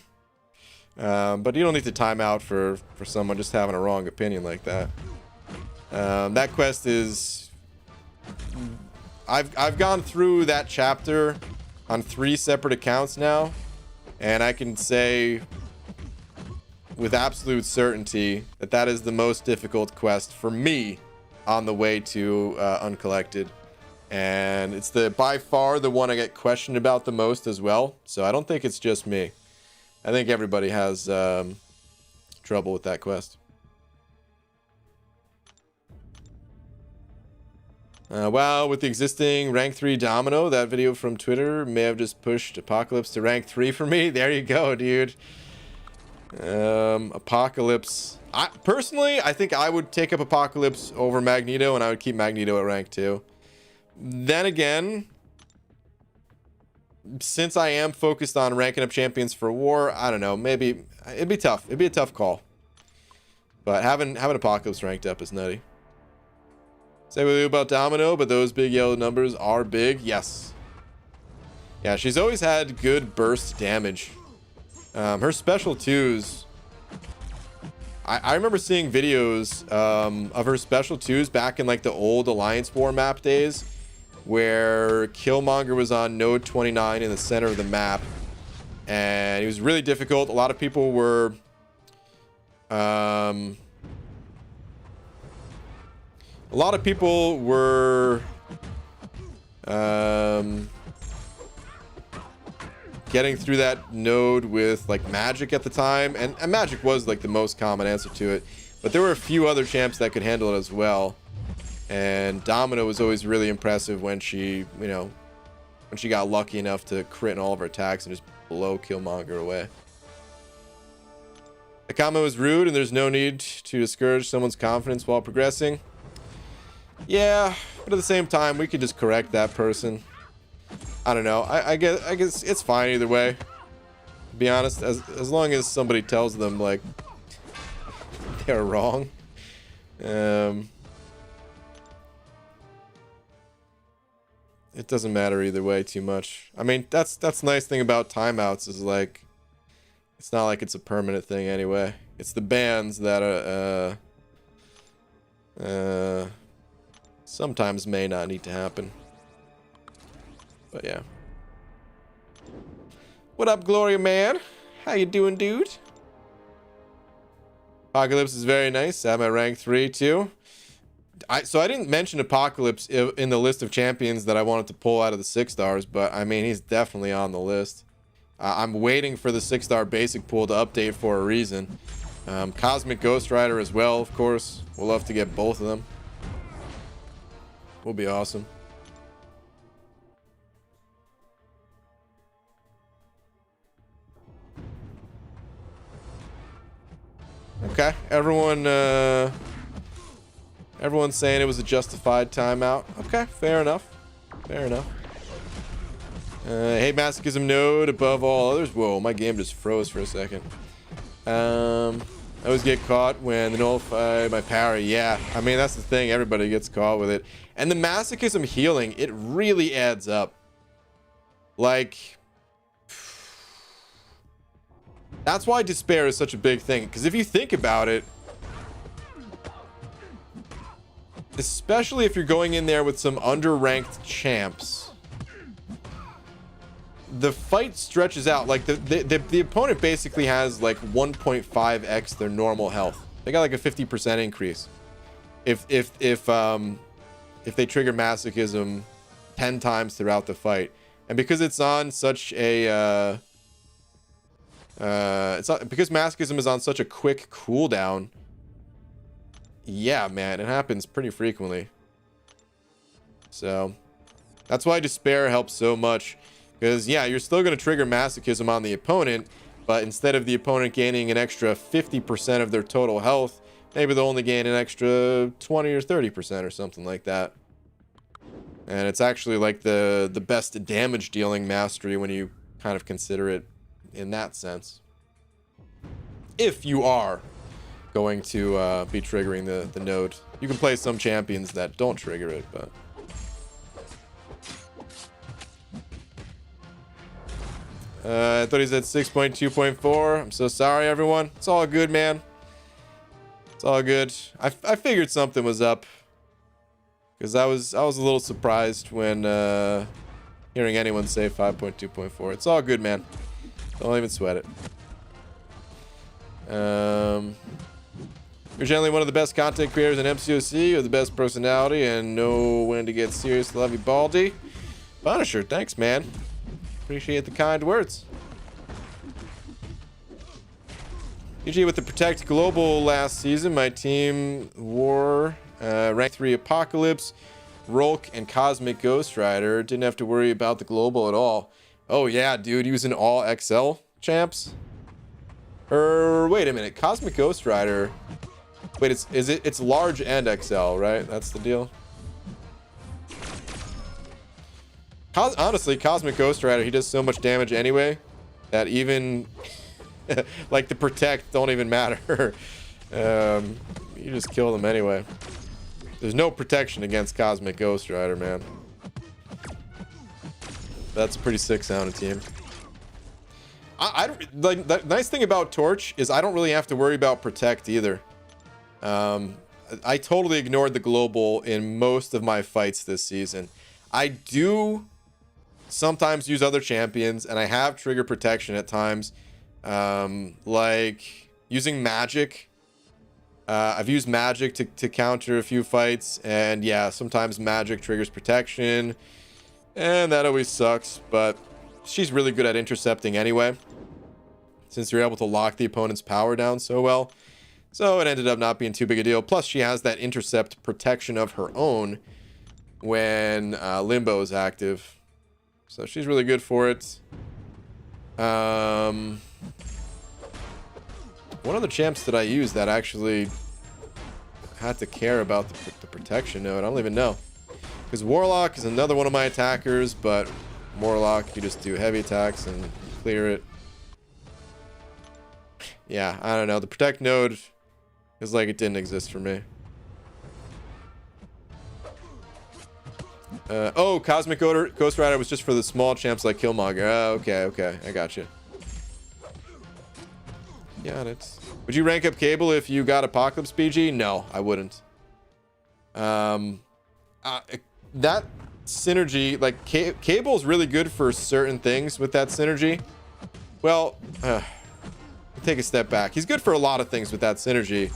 But you don't need to time out for someone just having a wrong opinion like that. That quest is... I've gone through that chapter on 3 separate accounts now, and I can say with absolute certainty that that is the most difficult quest for me on the way to uncollected, and it's by far the one I get questioned about the most as well. So I don't think it's just me. I think everybody has trouble with that quest. Wow, with the existing rank 3 Domino, that video from Twitter may have just pushed Apocalypse to rank 3 for me. There you go, dude. Apocalypse. Personally, I think I would take up Apocalypse over Magneto, and I would keep Magneto at rank 2. Then again, since I am focused on ranking up champions for war, I don't know, maybe it'd be tough. It'd be a tough call. But having Apocalypse ranked up is nutty. Say what you about Domino, but those big yellow numbers are big. Yes. Yeah, she's always had good burst damage. Her special twos. I remember seeing videos of her special twos back in like the old Alliance War map days, where Killmonger was on node 29 in the center of the map, and it was really difficult. A lot of people were getting through that node with like magic at the time, and magic was like the most common answer to it, but there were a few other champs that could handle it as well. And Domino was always really impressive when she, you know, when she got lucky enough to crit in all of her attacks and just blow Killmonger away. The comment was rude, and there's no need to discourage someone's confidence while progressing. Yeah, but at the same time, we could just correct that person. I don't know. I guess it's fine either way. To be honest, as long as somebody tells them like they're wrong. It doesn't matter either way too much. I mean, that's the nice thing about timeouts is like it's not like it's a permanent thing anyway. It's the bans that sometimes may not need to happen. But yeah. What up, Gloria man? How you doing, dude? Apocalypse is very nice. I'm at rank 3 too. So I didn't mention Apocalypse in the list of champions that I wanted to pull out of the 6 stars, but I mean, he's definitely on the list. I'm waiting for the 6-star basic pool to update for a reason. Cosmic Ghost Rider as well, of course. We'll love to get both of them. Will be awesome. Okay, everyone's saying it was a justified timeout. Okay, fair enough. Fair enough. Hey, masochism node above all others. Whoa, my game just froze for a second. I always get caught when they nullify my power. Yeah, I mean, that's the thing. Everybody gets caught with it. And the masochism healing, it really adds up. Like, that's why despair is such a big thing. Because if you think about it, especially if you're going in there with some under-ranked champs, the fight stretches out. Like the opponent basically has like 1.5x their normal health. They got like a 50% increase if they trigger masochism 10 times throughout the fight. And because it's on such a because masochism is on such a quick cooldown, yeah, man, it happens pretty frequently. So that's why despair helps so much, because yeah, you're still going to trigger masochism on the opponent, but instead of the opponent gaining an extra 50% of their total health, maybe they'll only gain an extra 20 or 30% or something like that. And it's actually like the best damage dealing mastery when you kind of consider it in that sense, if you are going to be triggering the node. You can play some champions that don't trigger it, but I thought he said 6.2.4. I'm so sorry, everyone. It's all good, man. It's all good. I figured something was up, because I was a little surprised when hearing anyone say 5.2.4. It's all good, man. Don't even sweat it. You're generally one of the best content creators in MCOC. You're the best personality and know when to get serious. Love you, Baldy. Punisher, thanks, man. Appreciate the kind words. GG with the Protect Global last season. My team wore rank 3 Apocalypse, Rolk, and Cosmic Ghost Rider. Didn't have to worry about the Global at all. Oh yeah, dude, using all XL champs. Wait a minute, Cosmic Ghost Rider. Wait, it's large and XL, right? That's the deal. Honestly, Cosmic Ghost Rider, he does so much damage anyway that even like the Protect don't even matter. You just kill them anyway. There's no protection against Cosmic Ghost Rider, man. That's a pretty sick sounding team. I don't like the nice thing about Torch is I don't really have to worry about Protect either. I totally ignored the global in most of my fights this season. I do sometimes use other champions, and I have trigger protection at times, like using magic. I've used magic to counter a few fights, and yeah, sometimes magic triggers protection, and that always sucks, but she's really good at intercepting anyway, since you're able to lock the opponent's power down so well. So it ended up not being too big a deal. Plus, she has that intercept protection of her own when Limbo is active. So she's really good for it. One of the champs that I used that actually had to care about the protection node, I don't even know. Because Warlock is another one of my attackers, but Warlock, you just do heavy attacks and clear it. Yeah, I don't know. The protect node is like it didn't exist for me. Oh, Cosmic Ghost Rider was just for the small champs like Killmonger. Oh, okay. I got you. Got it. Would you rank up Cable if you got Apocalypse BG? No, I wouldn't. That synergy, like Cable's really good for certain things with that synergy. Well, take a step back. He's good for a lot of things with that synergy,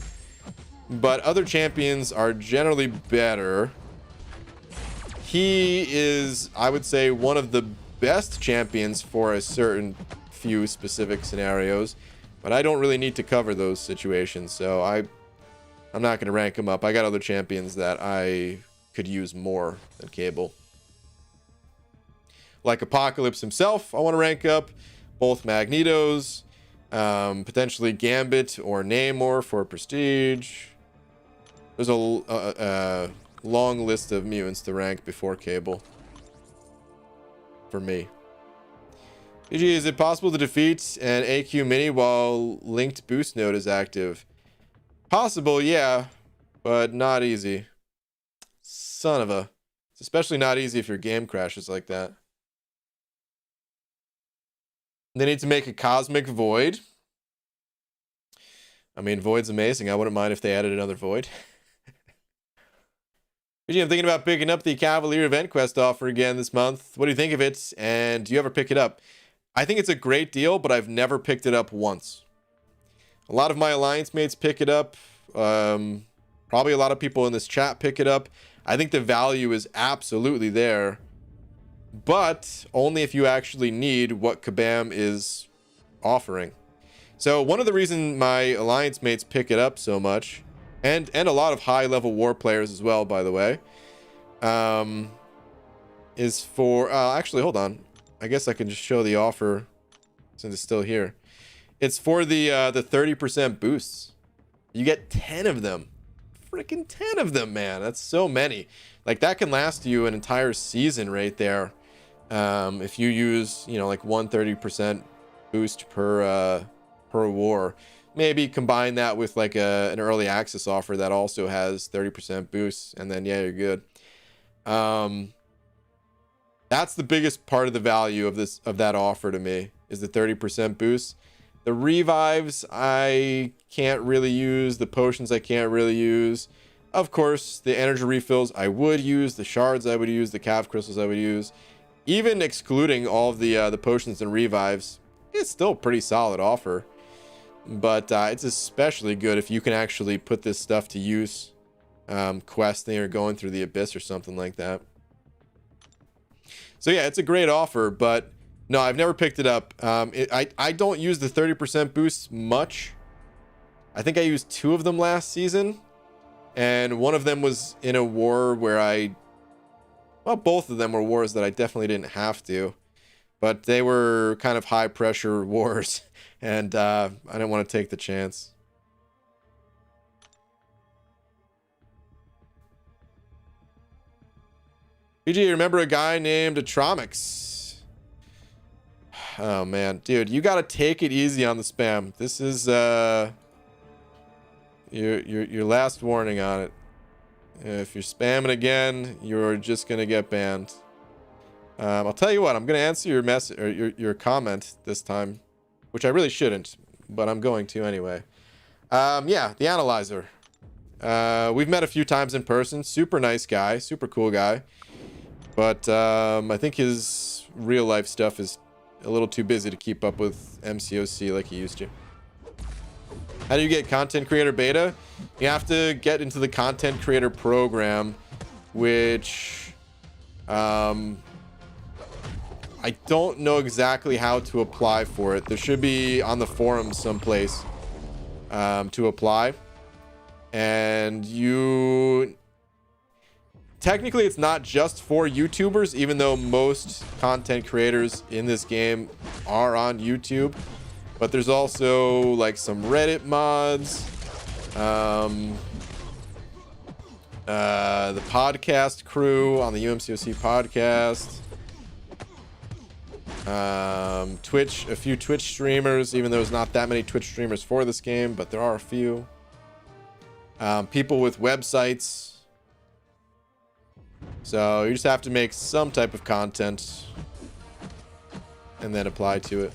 but other champions are generally better. He is, I would say, one of the best champions for a certain few specific scenarios, but I don't really need to cover those situations, so I'm not going to rank him up. I got other champions that I could use more than Cable. Like Apocalypse himself, I want to rank up. Both Magnetos, potentially Gambit or Namor for Prestige. There's a long list of mutants to rank before Cable. For me. GG, is it possible to defeat an AQ mini while linked boost node is active? Possible, yeah, but not easy. Son of a... It's especially not easy if your game crashes like that. They need to make a Cosmic Void. I mean, Void's amazing. I wouldn't mind if they added another Void. I'm thinking about picking up the Cavalier Event Quest offer again this month. What do you think of it? And do you ever pick it up? I think it's a great deal, but I've never picked it up once. A lot of my alliance mates pick it up. Probably a lot of people in this chat pick it up. I think the value is absolutely there, but only if you actually need what Kabam is offering. So one of the reasons my alliance mates pick it up so much, and a lot of high level war players as well, by the way, is for actually, hold on, I guess I can just show the offer since it's still here. It's for the 30% boosts. You get 10 of them. Freaking 10 of them, man. That's so many. Like, that can last you an entire season right there. If you use, you know, like 130% boost per war. Maybe combine that with like an early access offer that also has 30% boosts, and then yeah, you're good. That's the biggest part of the value of that offer to me, is the 30% boost. The revives I can't really use, the potions I can't really use. Of course, the energy refills I would use, the shards I would use, the cav crystals I would use. Even excluding all of the potions and revives, it's still a pretty solid offer. But it's especially good if you can actually put this stuff to use, questing or going through the abyss or something like that. So yeah, it's a great offer, but no, I've never picked it up. I don't use the 30% boosts much. I think I used 2 of them last season, and one of them was in a war where well, both of them were wars that I definitely didn't have to, but they were kind of high pressure wars, and I didn't want to take the chance. PG, remember a guy named Atromix? Oh man, dude, you gotta take it easy on the spam. This is your last warning on it. If you're spamming again, you're just gonna get banned. I'll tell you what, I'm gonna answer your message or your comment this time. which I really shouldn't, but I'm going to anyway. Yeah, the Analyzer. We've met a few times in person. Super nice guy, super cool guy. But I think his real life stuff is a little too busy to keep up with MCOC like he used to. How do you get content creator beta? You have to get into the content creator program, which I don't know exactly how to apply for it. There should be on the forum someplace to apply. And you... Technically, it's not just for YouTubers, even though most content creators in this game are on YouTube. But there's also like some Reddit mods, the podcast crew on the UMCOC podcast, Twitch, a few Twitch streamers, even though there's not that many Twitch streamers for this game, but there are a few. People with websites. So you just have to make some type of content and then apply to it.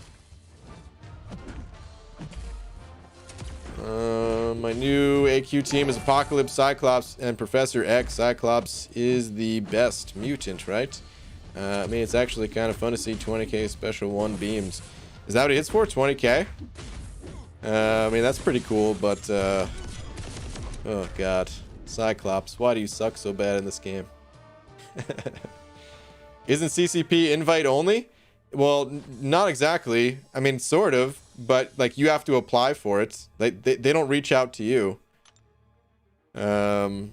My new AQ team is Apocalypse, Cyclops, and Professor X. Cyclops is the best mutant, right? I mean, it's actually kind of fun to see 20k special 1 beams. Is that what he hits for? 20k? I mean, that's pretty cool, but... oh, God. Cyclops, why do you suck so bad in this game? Isn't CCP invite only? Well, not exactly. I mean, sort of, but like you have to apply for it. They don't reach out to you. Well,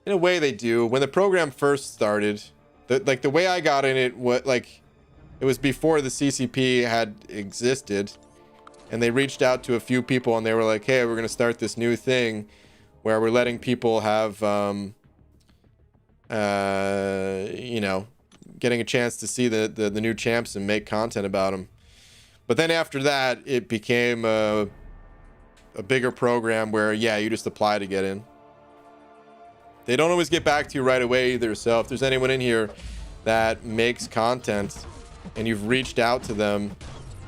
in a way they do. When the program first started, the way I got in it, it was before the CCP had existed, and they reached out to a few people and they were like, "Hey, we're going to start this new thing where we're letting people have you know, getting a chance to see the new champs and make content about them." But then after that, it became a bigger program where, yeah, you just apply to get in. They don't always get back to you right away either. So if there's anyone in here that makes content and you've reached out to them,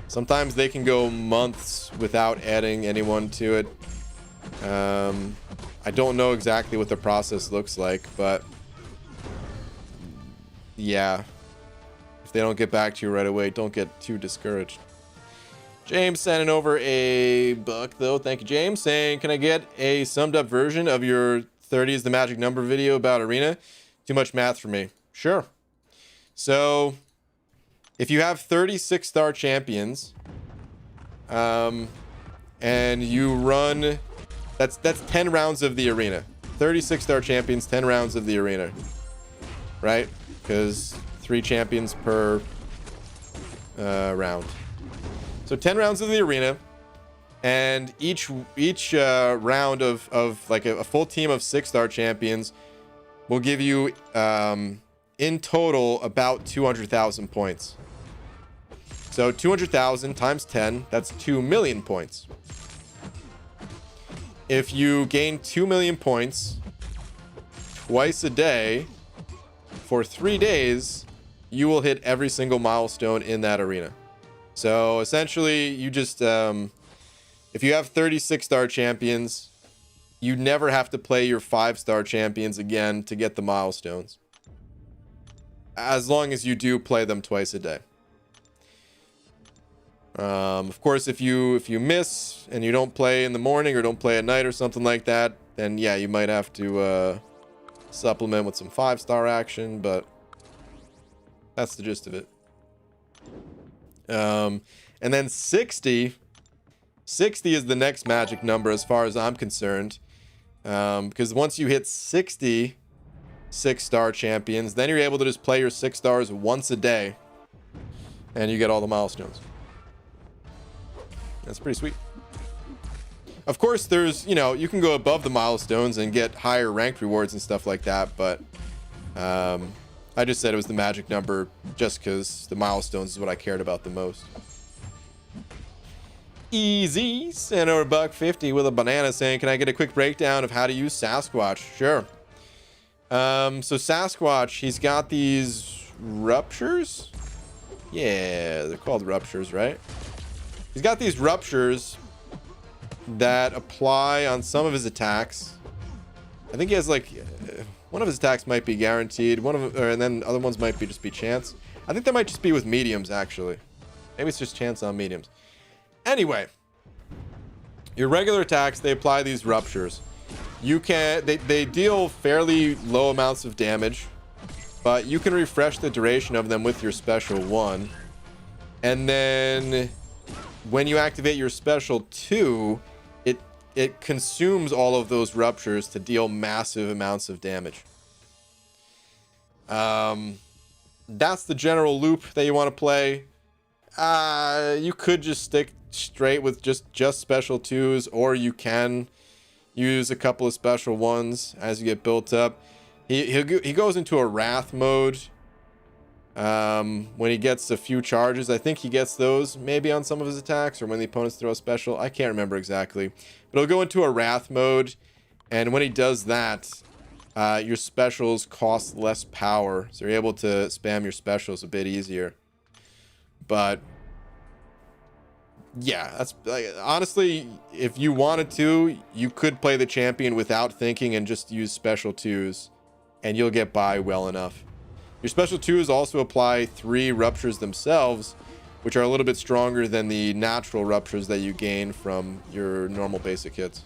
sometimes they can go months without adding anyone to it. I don't know exactly what the process looks like, but yeah, if they don't get back to you right away, don't get too discouraged. James sending over a buck though. Thank you, James, saying, can I get a summed up version of your 30 is the magic number video about arena? Too much math for me. Sure. So if you have 36 star champions, and you run, that's 10 rounds of the arena. 36 star champions, 10 rounds of the arena, right? Because 3 champions per round. So 10 rounds of the arena, and each round of like a full team of 6 star champions will give you in total about 200,000 points. So 200,000 times 10, that's 2 million points. If you gain 2 million points twice a day for 3 days, you will hit every single milestone in that arena. So essentially, you just, if you have 36 star champions, you never have to play your 5 star champions again to get the milestones, as long as you do play them twice a day. Of course, if you miss and you don't play in the morning or don't play at night or something like that, then yeah, you might have to supplement with some 5 star action, but that's the gist of it. And then 60 is the next magic number as far as I'm concerned, because once you hit 60 6-star champions, then you're able to just play your 6 stars once a day and you get all the milestones. That's pretty sweet. Of course, there's, you know, you can go above the milestones and get higher ranked rewards and stuff like that, but I just said it was the magic number just because the milestones is what I cared about the most. Easy, sent over $1.50 with a banana saying, can I get a quick breakdown of how to use Sasquatch? Sure. So Sasquatch, he's got these ruptures. Yeah, they're called ruptures, right? He's got these ruptures that apply on some of his attacks. I think he has like one of his attacks might be guaranteed, and then other ones might just be chance. I think that might just be with mediums, actually. Maybe it's just chance on mediums. Anyway, your regular attacks, they apply these ruptures. They deal fairly low amounts of damage, but you can refresh the duration of them with your special 1. And then when you activate your special 2, it consumes all of those ruptures to deal massive amounts of damage. That's the general loop that you want to play. You could just stick straight with just special 2s, or you can use a couple of special 1s as you get built up. He goes into a wrath mode when he gets a few charges. I think he gets those maybe on some of his attacks, or when the opponents throw a special. I can't remember exactly, but he'll go into a wrath mode, and when he does that, your specials cost less power, so you're able to spam your specials a bit easier. But yeah, that's like, honestly, if you wanted to, you could play the champion without thinking and just use special 2s, and you'll get by well enough. Your special 2s also apply 3 ruptures themselves, which are a little bit stronger than the natural ruptures that you gain from your normal basic hits.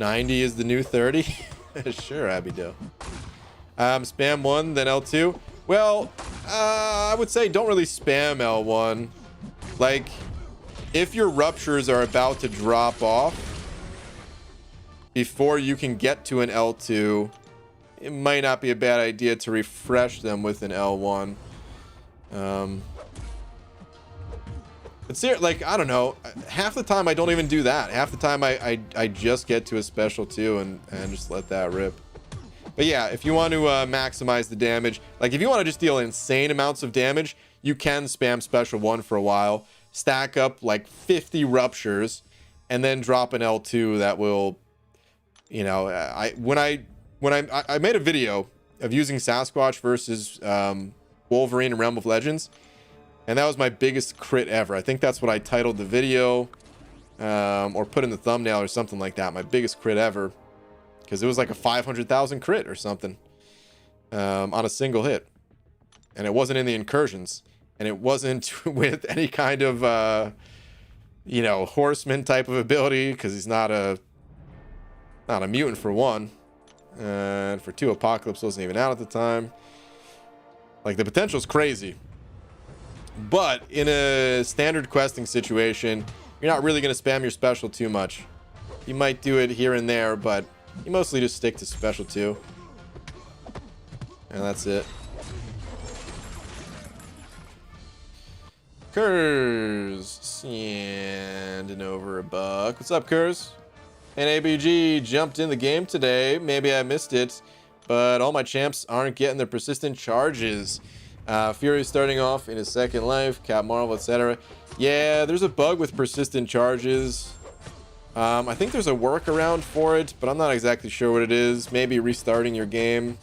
$90 is the new 30. Sure, Abido. Spam 1, then L2. Well, I would say don't really spam L1. Like, if your ruptures are about to drop off before you can get to an L2, it might not be a bad idea to refresh them with an L1. But seriously, like, I don't know, half the time I don't even do that. Half the time I just get to a special 2 and just let that rip. But yeah, if you want to maximize the damage, like if you want to just deal insane amounts of damage, you can spam special 1 for a while, stack up like 50 ruptures, and then drop an L2 that will, you know, I made a video of using Sasquatch versus Wolverine in Realm of Legends, and that was my biggest crit ever. I think that's what I titled the video, or put in the thumbnail or something like that. My biggest crit ever, because it was like a 500,000 crit or something on a single hit, and it wasn't in the incursions, and it wasn't with any kind of you know, horseman type of ability, because he's not a mutant for 1, and for 2, Apocalypse wasn't even out at the time. Like, the potential's crazy, but in a standard questing situation, you're not really going to spam your special too much. You might do it here and there, but you mostly just stick to special 2, and that's it. Kurz, sending over a buck. What's up, Kurz? And ABG jumped in the game today. Maybe I missed it, but all my champs aren't getting their persistent charges. Fury starting off in his second life, Cap Marvel, etc. Yeah, there's a bug with persistent charges. I think there's a workaround for it, but I'm not exactly sure what it is. Maybe restarting your game.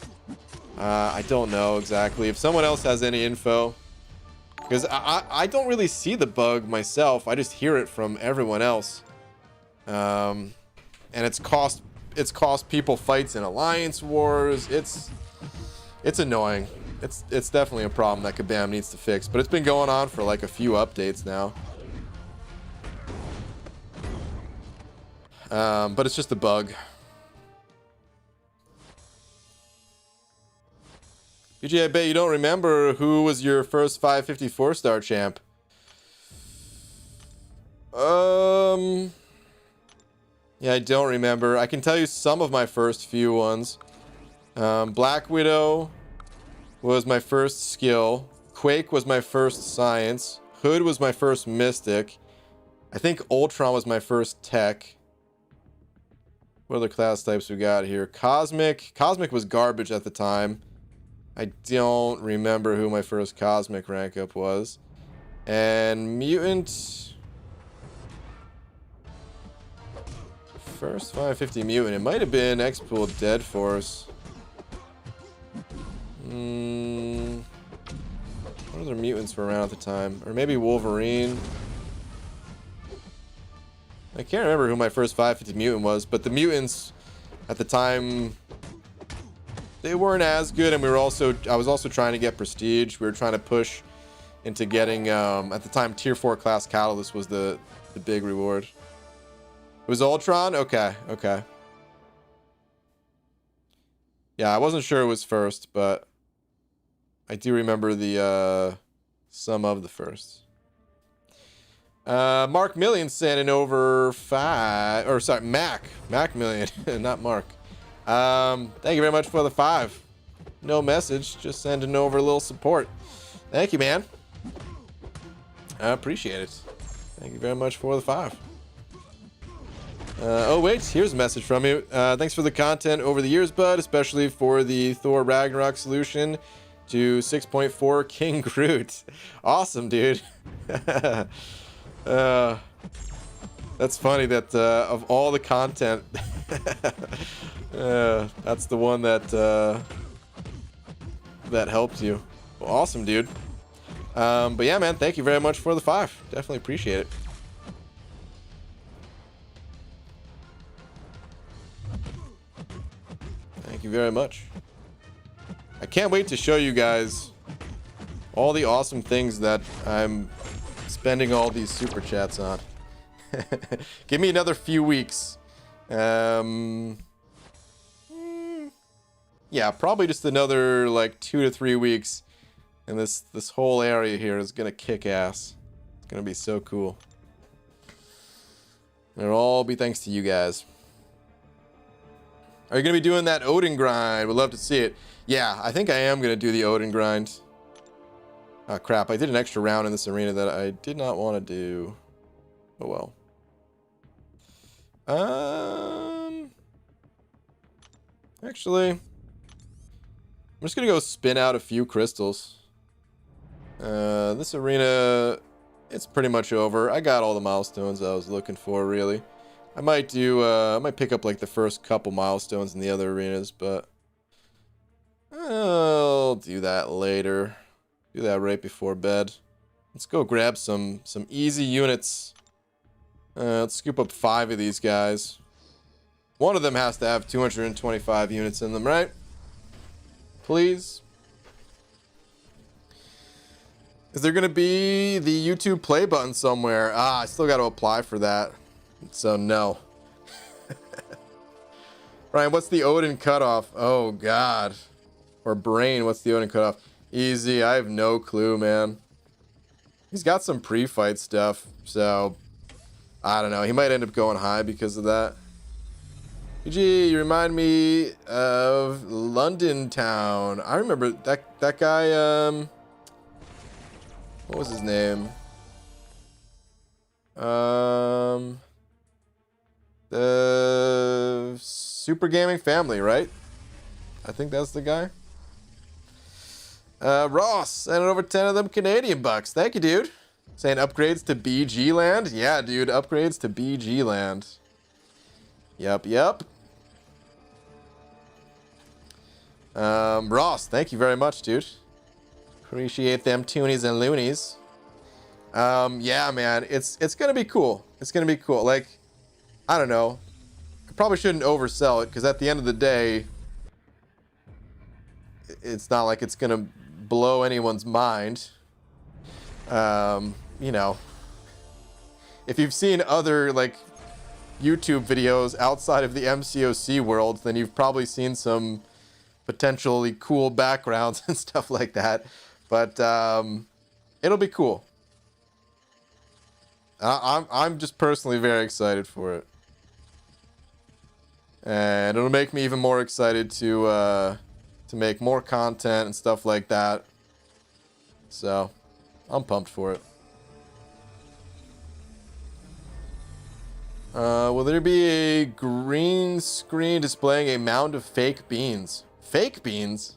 I don't know exactly. If someone else has any info, because I don't really see the bug myself. I just hear it from everyone else. And it's cost people fights in alliance wars. It's annoying. It's definitely a problem that Kabam needs to fix, but it's been going on for like a few updates now. But it's just a bug. BG, I bet you don't remember who was your first 554 star champ. Yeah, I don't remember. I can tell you some of my first few ones. Black Widow was my first skill. Quake was my first science. Hood was my first mystic. I think Ultron was my first tech. What other class types we got here? Cosmic was garbage at the time. I don't remember who my first Cosmic rank up was. And Mutant. First 550 Mutant. It might have been X-Pool Dead Force. What other mutants were around at the time? Or maybe Wolverine. I can't remember who my first 550 mutant was, but the mutants at the time, they weren't as good, and I was also trying to get prestige. We were trying to push into getting, at the time, tier 4 class catalyst was the big reward. It was Ultron? Okay. Yeah, I wasn't sure it was first, but I do remember the some of the firsts. Mark Million sending over 5, or sorry, Mac Million, not Mark. Thank you very much for the 5. No message, just sending over a little support. Thank you, man. I appreciate it. Thank you very much for the 5. Oh wait, here's a message from you. Thanks for the content over the years, bud, especially for the Thor Ragnarok solution to 6.4 King Groot. Awesome, dude. That's funny that of all the content, that's the one that helped you. Well, awesome, dude. But yeah, man, thank you very much for the 5. Definitely appreciate it. Thank you very much. I can't wait to show you guys all the awesome things that I'm spending all these super chats on. Give me another few weeks. Yeah, probably just another like 2 to 3 weeks, and this whole area here is gonna kick ass. It's gonna be so cool. It'll all be thanks to you guys. Are you gonna be doing that Odin grind? Would love to see it. Yeah, I think I am gonna do the Odin grind. Oh crap, I did an extra round in this arena that I did not want to do. Oh well. Actually, I'm just gonna go spin out a few crystals. This arena, it's pretty much over. I got all the milestones I was looking for, really. I might pick up like the first couple milestones in the other arenas, but I'll do that later. Do that right before bed. Let's go grab some easy units. Let's scoop up 5 of these guys. One of them has to have 225 units in them, right? Please. Is there gonna be the YouTube play button somewhere? I still got to apply for that. So no. Ryan, what's the Odin cutoff? Oh God. Or Brain, what's the Odin cutoff? Easy, I have no clue, man. He's got some pre-fight stuff, so I don't know. He might end up going high because of that. Gee, you remind me of London Town. I remember that guy. What was his name? The Super Gaming Family, right? I think that's the guy. Ross, sending over 10 of them Canadian bucks. Thank you, dude. Saying upgrades to BG land. Yeah, dude, upgrades to BG land. Yep. Ross, thank you very much, dude. Appreciate them toonies and loonies. Yeah, man, it's gonna be cool. It's gonna be cool. Like, I don't know. I probably shouldn't oversell it, because at the end of the day, it's not like it's gonna blow anyone's mind. You know, if you've seen other like YouTube videos outside of the MCOC world, then you've probably seen some potentially cool backgrounds and stuff like that. But it'll be cool. I'm just personally very excited for it, and it'll make me even more excited to make more content and stuff like that. So I'm pumped for it. Will there be a green screen displaying a mound of fake beans? Fake beans?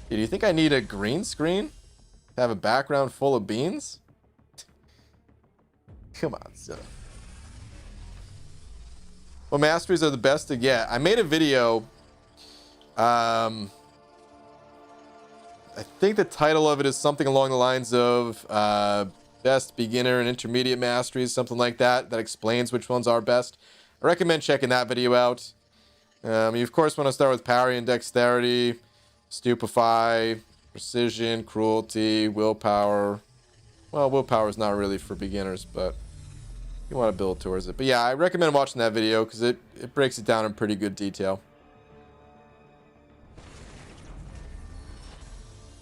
Do you think I need a green screen to have a background full of beans? Come on, son. Well, masteries are the best to get. I made a video I think the title of it is something along the lines of best beginner and intermediate masteries, something like that. That explains which ones are best. I recommend checking that video out. You of course want to start with parry and dexterity, stupefy, precision, cruelty, willpower. Well, willpower is not really for beginners, but you want to build towards it. But yeah, I recommend watching that video because it breaks it down in pretty good detail.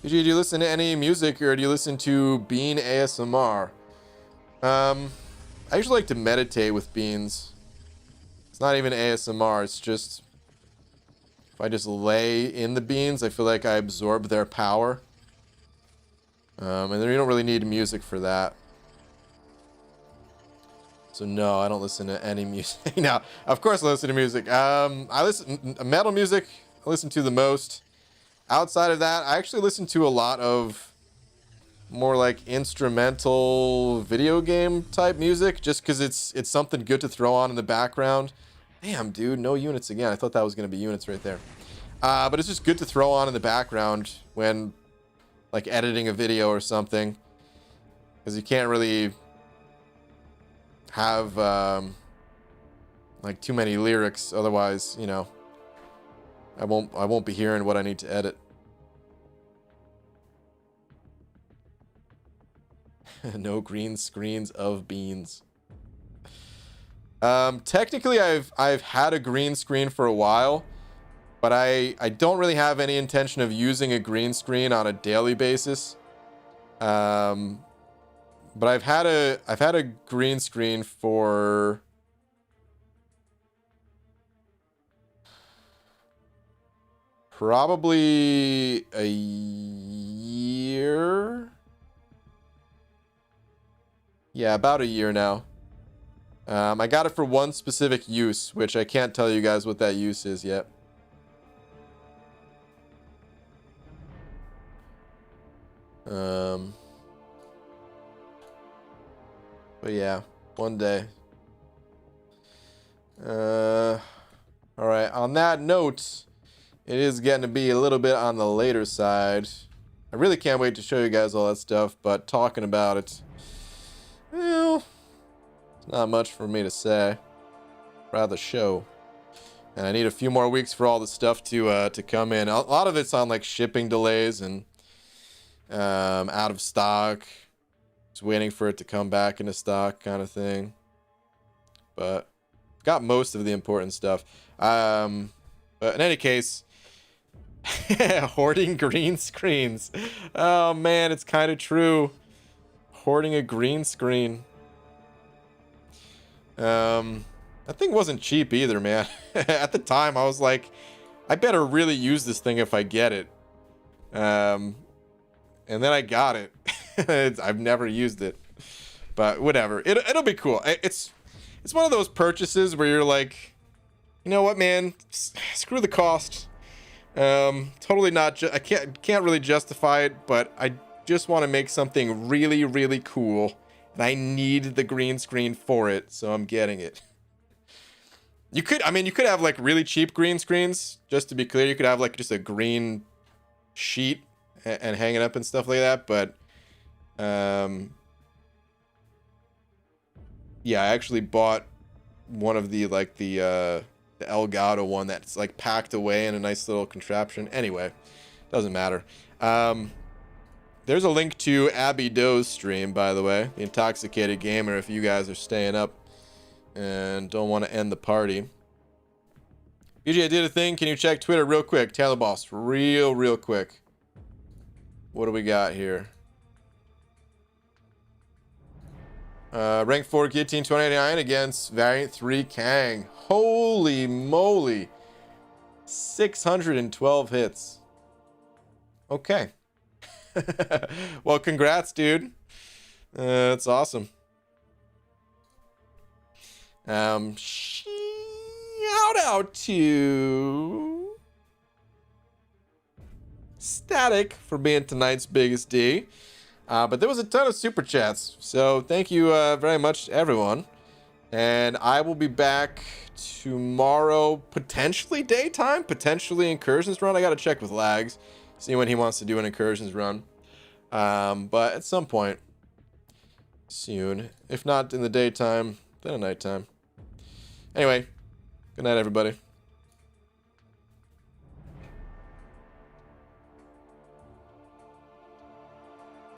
Do you listen to any music, or do you listen to Bean ASMR? I usually like to meditate with beans. It's not even ASMR, it's just if I just lay in the beans, I feel like I absorb their power. And then you don't really need music for that. So no, I don't listen to any music. No, of course I listen to music. I listen metal music. I listen to the most. Outside of that, I actually listen to a lot of more like instrumental video game type music, just because it's something good to throw on in the background. Damn, dude, no units again. I thought that was going to be units right there. But it's just good to throw on in the background when like editing a video or something, because you can't really have like too many lyrics, otherwise, you know, I won't be hearing what I need to edit. No green screens of beans. Technically I've had a green screen for a while, but I don't really have any intention of using a green screen on a daily basis. But I've had a green screen for probably a year. Yeah, about a year now. I got it for one specific use, which I can't tell you guys what that use is yet. But yeah, one day. All right, on that note, it is getting to be a little bit on the later side. I really can't wait to show you guys all that stuff, but talking about it, well, it's not much for me to say. Rather show. And I need a few more weeks for all the stuff to come in. A lot of it's on like shipping delays and out of stock. Just waiting for it to come back into stock kind of thing. But got most of the important stuff. But in any case, hoarding green screens. Oh man, it's kind of true. Hoarding a green screen. That thing wasn't cheap either, man. At the time, I was like, I better really use this thing if I get it. And then I got it. I've never used it, but whatever. It'll be cool. It's one of those purchases where you're like, you know what, man? Screw the cost. Totally not. I can't really justify it, but I just want to make something really, really cool, and I need the green screen for it, so I'm getting it. You could have like really cheap green screens. Just to be clear, you could have like just a green sheet and hang it up and stuff like that. But yeah, I actually bought one of the Elgato one that's like packed away in a nice little contraption. Anyway, doesn't matter. There's a link to Abby Doe's stream, by the way, the Intoxicated Gamer, if you guys are staying up and don't want to end the party. BJ, I did a thing. Can you check Twitter real quick? Taylor Boss, real quick. What do we got here? Rank 4 Guillotine 2089 against Variant 3 Kang. Holy moly. 612 hits. Okay. Well, congrats, dude. That's awesome. Shout out to Static for being tonight's biggest D. But there was a ton of super chats, so thank you very much, everyone. And I will be back tomorrow, potentially daytime, potentially incursions run. I gotta check with lags. See when he wants to do an incursions run. But at some point soon. If not in the daytime, then at nighttime. Anyway, good night, everybody.